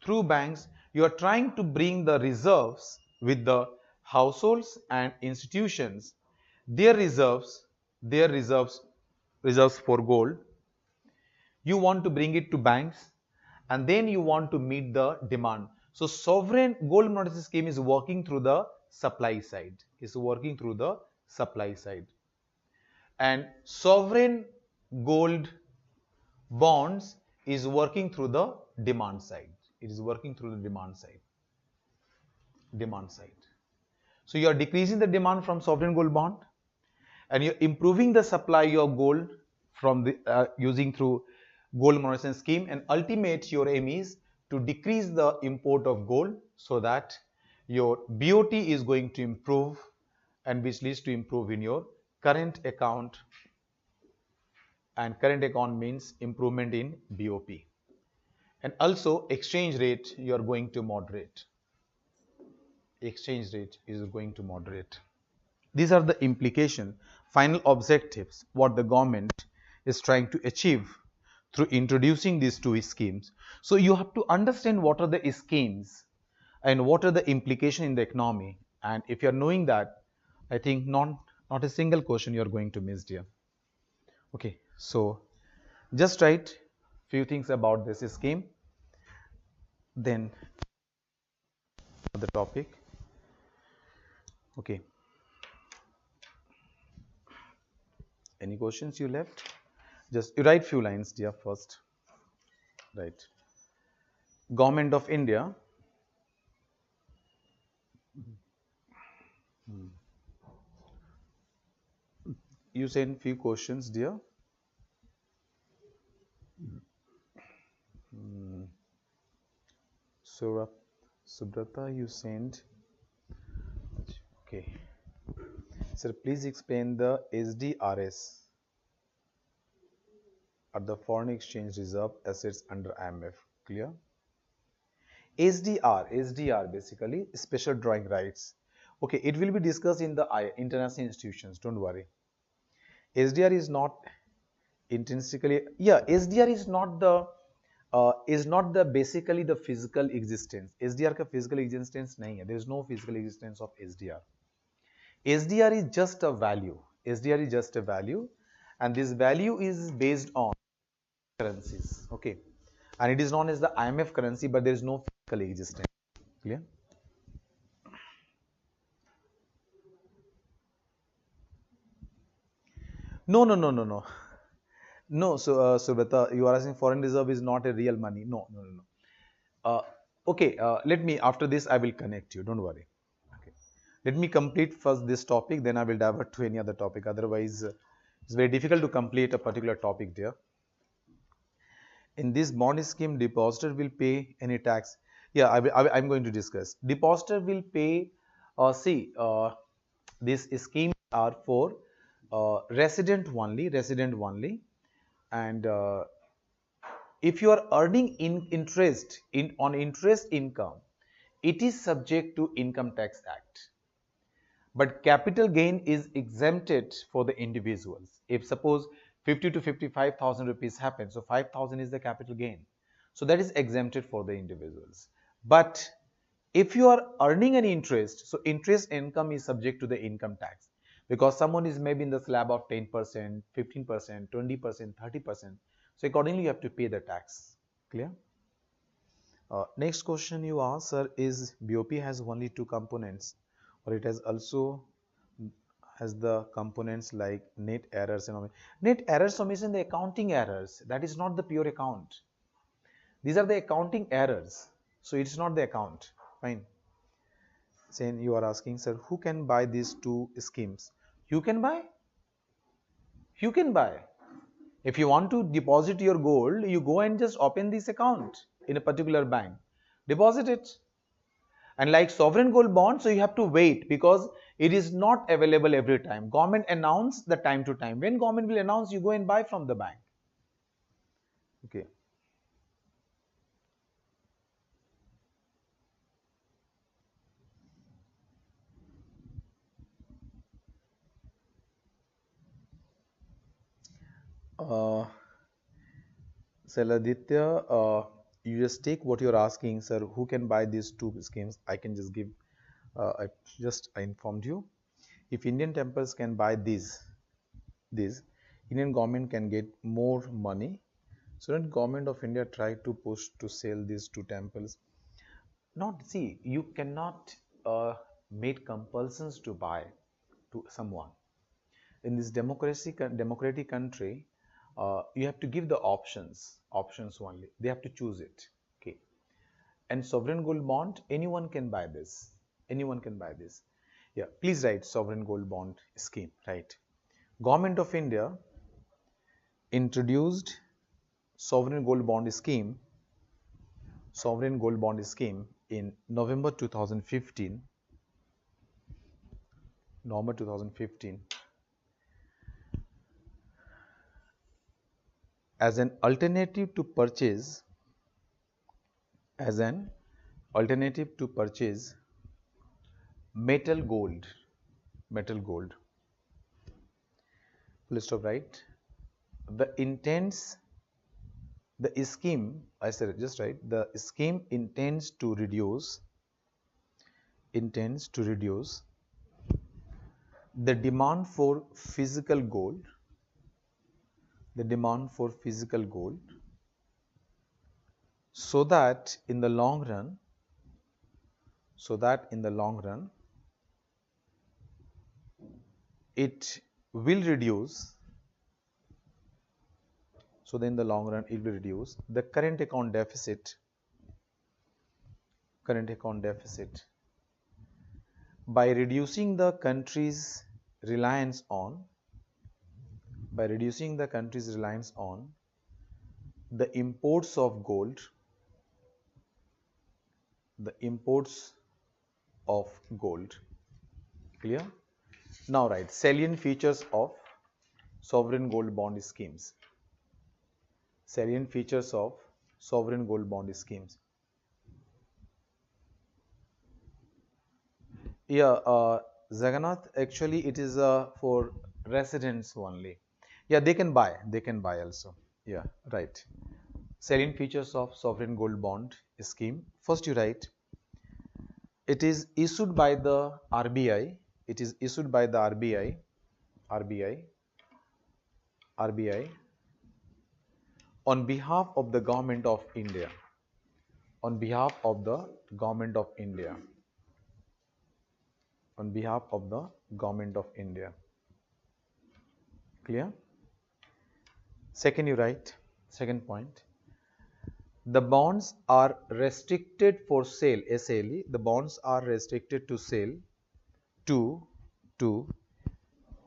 you are trying to bring the reserves with the households and institutions, their reserves for gold. You want to bring it to banks, and then you want to meet the demand. So sovereign gold monetization scheme is working through the supply side. And sovereign gold bonds is working through the demand side. It is working through the demand side. So you are decreasing the demand from sovereign gold bond, and you're improving the supply of gold from the using through gold monetization scheme, and ultimate your aim is to decrease the import of gold, so that your BOT is going to improve, and which leads to improve in your current account, and current account means improvement in BOP, and also exchange rate you are going to moderate. Exchange rate is going to moderate. These are the implication, final objectives, what the government is trying to achieve through introducing these two schemes. So you have to understand what are the schemes and what are the implication in the economy. And if you are knowing that, I think not a single question you are going to miss, dear. Okay, so just write few things about this scheme, then the topic. Okay. Any questions you left? Just you write few lines, dear, first. Right. Government of India. You send few questions, dear. So, Subrata, you sent. Okay. Sir, please explain the SDRs, are the foreign exchange reserve assets under IMF. Clear? SDR basically special drawing rights. Okay, it will be discussed in the international institutions. Don't worry. SDR is not intrinsically, yeah, SDR is not the basically the physical existence. SDR का physical existence नहीं है. There is no physical existence of SDR. SDR is just a value. SDR is just a value, and this value is based on currencies. Okay, and it is known as the IMF currency, but there is no physical existence. Clear? No. No, so Subhata, you are asking foreign reserve is not a real money. No. Okay, let me, after this I will connect you. Don't worry. Okay, let me complete first this topic, then I will divert to any other topic. Otherwise, it's very difficult to complete a particular topic there. In this bond scheme, depositor will pay any tax. Yeah, I'm going to discuss. Depositor will pay. These schemes are for resident only, and if you are earning on interest income, it is subject to Income Tax Act. But capital gain is exempted for the individuals. If suppose 50 to 55,000 rupees happens, so 5,000 is the capital gain. So that is exempted for the individuals. But if you are earning an interest, so interest income is subject to the income tax, because someone is maybe in the slab of 10%, 15%, 20%, 30%. So accordingly, you have to pay the tax. Clear? Next question you ask, sir, is BOP has only two components, or it has also has the components like net errors and net errors omission, the accounting errors. That is not the pure account. These are the accounting errors. So it's not the account. Fine. Saying you are asking, sir, who can buy these two schemes? You can buy. You can buy. If you want to deposit your gold, you go and just open this account in a particular bank. Deposit it. And like sovereign gold bond, so you have to wait because it is not available every time. Government announce the time to time. When government will announce, you go and buy from the bank. Okay. Uh, Saladitya, you just take what you're asking, sir. Who can buy these two schemes? I can just give. I informed you. If Indian temples can buy these, Indian government can get more money. So then government of India try to push to sell these two temples. Not see, you cannot make compulsions to buy to someone. In this democratic country, you have to give the options only. They have to choose it. Okay. And sovereign gold bond, anyone can buy this. Anyone can buy this. Yeah, please write sovereign gold bond scheme. Right. Government of India introduced sovereign gold bond scheme in November 2015. November 2015 as an alternative to purchase as an alternative to purchase metal gold. Full stop, right? The intents the scheme, I said just right, the scheme intends to reduce the demand for physical gold, so that in the long run, it will reduce the current account deficit by reducing the country's reliance on the imports of gold, Clear? Now write salient features of sovereign gold bond schemes. Salient features of sovereign gold bond schemes. Yeah, Zagannath, actually it is for residents only. Yeah, they can buy also. Yeah, right. Salient features of sovereign gold bond scheme. First you write, it is issued by the RBI. RBI on behalf of the government of India. On behalf of the government of India. Clear? Second you write, second point, the bonds are restricted for sale, SALE, the bonds are restricted to sale to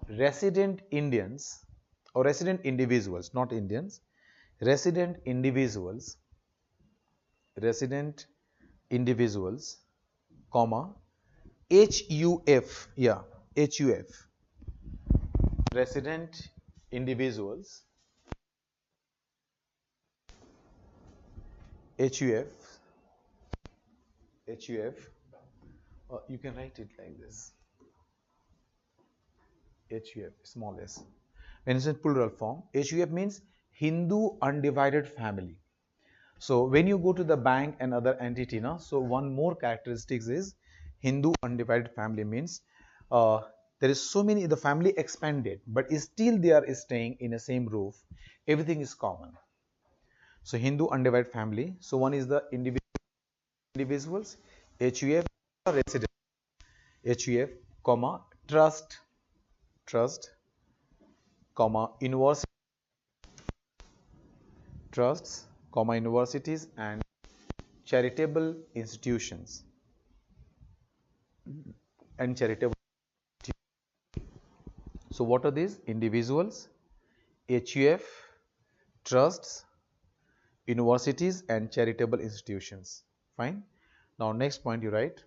resident Indians or resident individuals, not Indians, resident individuals, comma, HUF, yeah, HUF, resident individuals, HUF, you can write it like this, HUF, small s. When it's in plural form, HUF means Hindu undivided family. So when you go to the bank and other entity, so one more characteristics is Hindu undivided family means there is so many, the family expanded, but still they are staying in the same roof. Everything is common. So Hindu undivided family. So one is the individuals, HUF resident, HUF, comma trust, comma university, trusts, comma universities and charitable institutions and charitable. So what are these? Individuals, HUF, trusts, universities and charitable institutions. Fine. Now next point you write.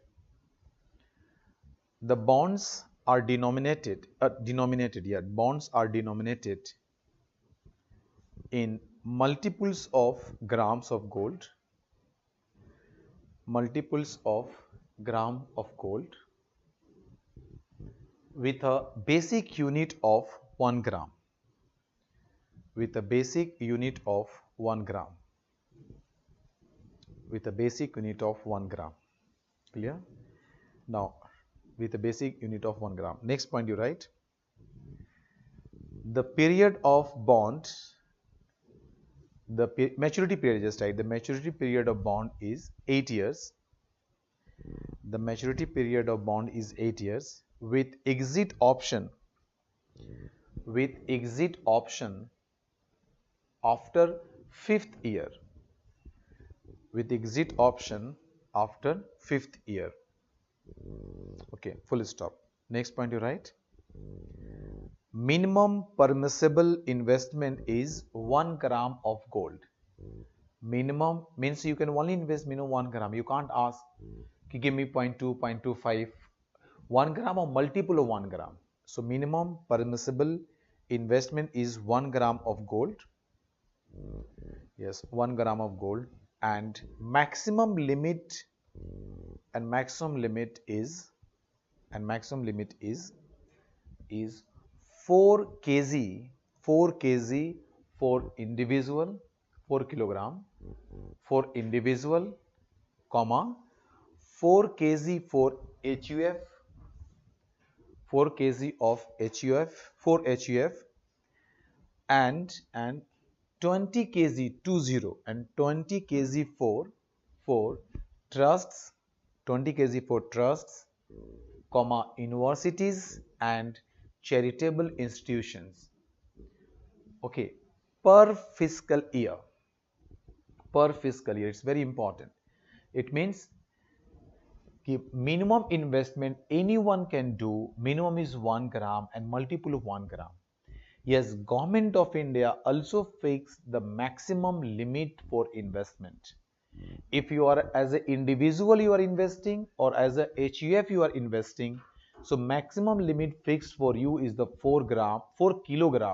The bonds are denominated, bonds are denominated in multiples of grams of gold, multiples of gram of gold with a basic unit of 1 gram, with a basic unit of 1 gram, with a basic unit of 1 gram. Clear? Now, with a basic unit of 1 gram. Next point you write. The period of bond, the maturity period, just write, the maturity period of bond is 8 years. The maturity period of bond is 8 years with exit option, after 5th year, with exit option after 5th year. Okay, full stop. Next point you write. Minimum permissible investment is 1 gram of gold. Minimum means you can only invest minimum 1 gram. You can't ask, give me 0.2, 0.25, 1 gram or multiple of 1 gram. So minimum permissible investment is 1 gram of gold. Yes, 1 gram of gold, and maximum limit is 4 kg, 4 kg for individual, 4 kilogram for individual, comma 4 kg for HUF, 4 kg of HUF, for HUF, and 20 kg, 20, and 20 kg for trusts, 20 kg for trusts, comma universities and charitable institutions. Okay, per fiscal year, it's very important. It means minimum investment anyone can do, minimum is 1 gram and multiple of 1 gram. Yes, Government of India also fixed the maximum limit for investment. If you are as an individual you are investing or as a HUF you are investing, so maximum limit fixed for you is the 4 kilogram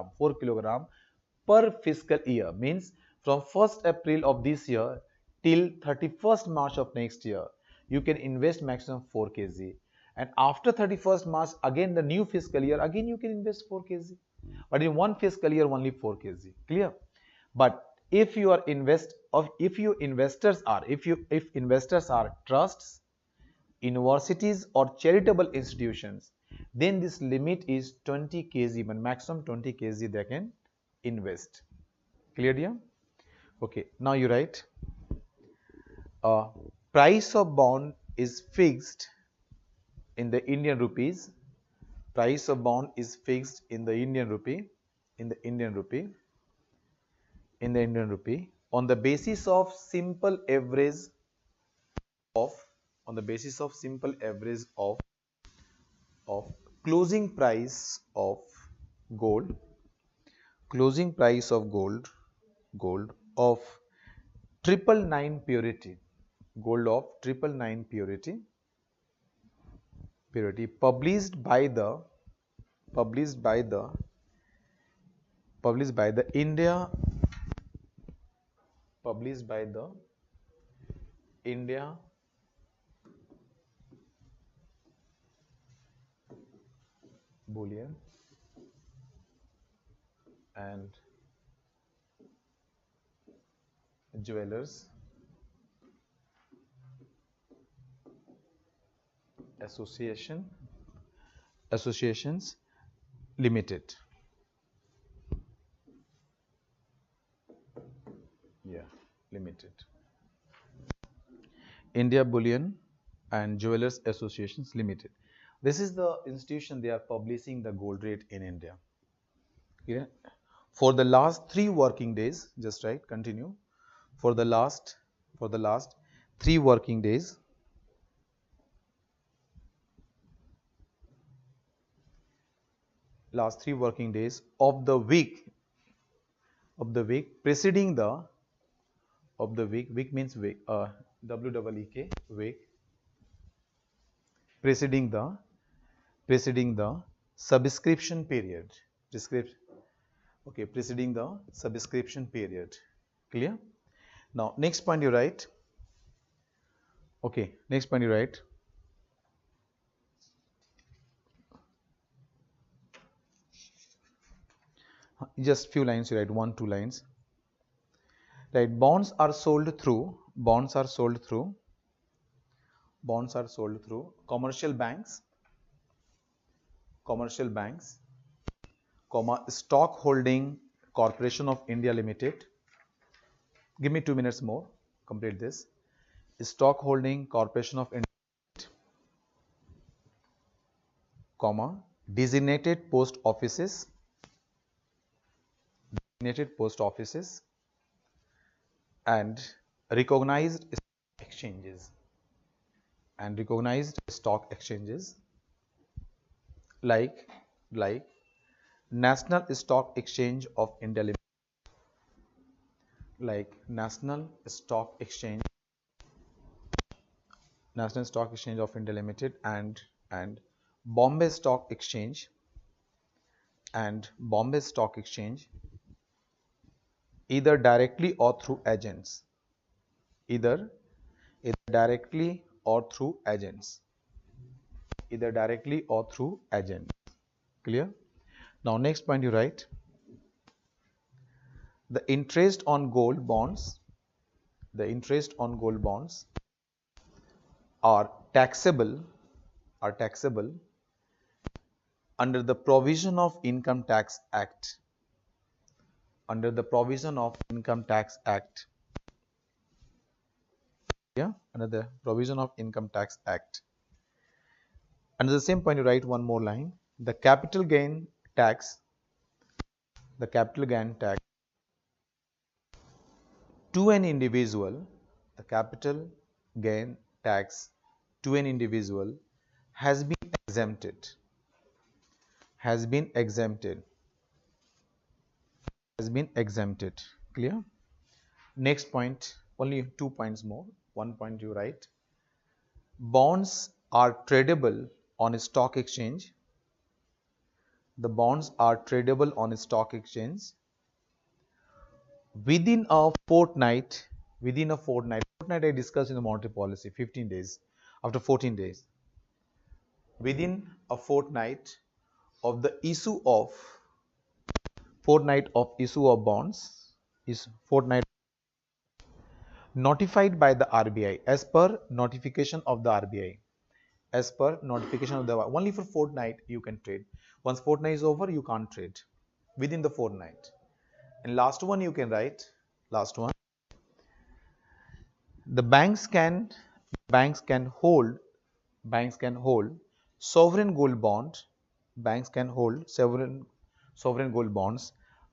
per fiscal year, means from 1st April of this year till 31st March of next year you can invest maximum 4 kg, and after 31st March again the new fiscal year again you can invest 4 kg, but in one fiscal year only 4 kg. Clear? But if investors are trusts, universities or charitable institutions, then this limit is 20 kg, but maximum 20 kg they can invest. Clear, dear? Okay, now you write, price of bond is fixed in the Indian rupees. Price of bond is fixed in the Indian rupee, on the basis of simple average of closing price of gold, gold of 999 purity, published by the India Bullion and Jewelers Associations Limited. Yeah. Limited. India Bullion and Jewelers Associations Limited. This is the institution they are publishing the gold rate in India. Yeah. For the last 3 working days, just right, continue. For the last 3 working days, of the week, preceding the week means week, WEEK, week, preceding the subscription period. Okay, preceding the subscription period. Clear? Now, next point you write. Okay, next point you write. Just few lines you write, 1-2 lines. Right, bonds are sold through commercial banks, Stock Holding Corporation of India Limited. Give me 2 minutes more. Complete this. Stock Holding Corporation of India, designated post offices, and recognized stock exchanges, like National Stock Exchange of India Limited, National Stock Exchange of India Limited, and Bombay Stock Exchange, either directly or through agents. Either directly or through agents. Clear? Now, next point you write. The interest on gold bonds are taxable under the provision of Income Tax Act. Yeah, under the provision of Income Tax Act. Under the same point you write one more line. The capital gain tax to an individual, has been exempted. Clear? Next point, only 2 points more. 1 point you write. Bonds are tradable on a stock exchange. Within a fortnight. Fortnight I discussed in the monetary policy, 15 days. After 14 days. Within a fortnight of the issue of bonds is notified by the RBI as per notification of the RBI. Only for fortnight you can trade. Once fortnight is over, you can't trade within the fortnight. And last one you can write. The banks can hold sovereign gold bonds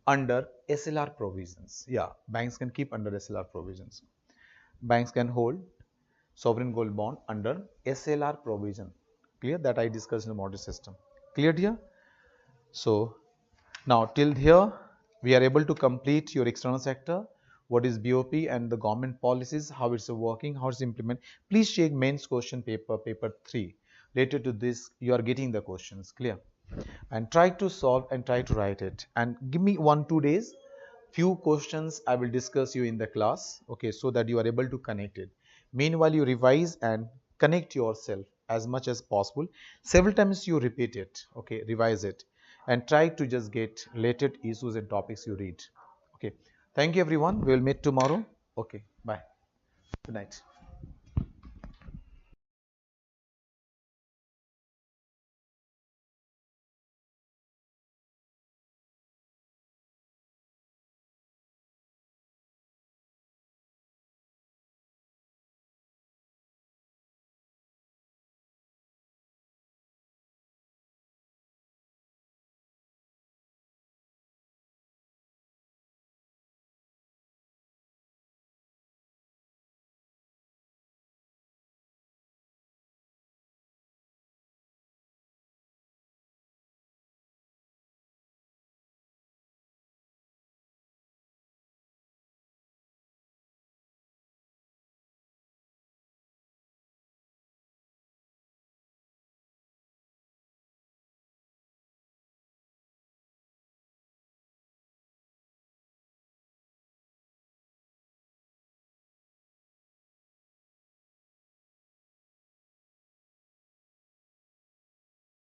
under SLR provisions. Yeah, banks can keep under SLR provisions. Banks can hold sovereign gold bond under SLR provision. Clear? That I discussed in the model system. Clear here? So now till here we are able to complete your external sector, what is BOP and the government policies, how it's working, how it's implemented. Please check mains question paper 3. Related to this, you are getting the questions. Clear? And try to solve and try to write it. And give me 1-2 days. Few questions I will discuss you in the class. Okay, so that you are able to connect it. Meanwhile, you revise and connect yourself as much as possible. Several times you repeat it. Okay, revise it. And try to just get related issues and topics you read. Okay. Thank you everyone. We will meet tomorrow. Okay. Bye. Good night.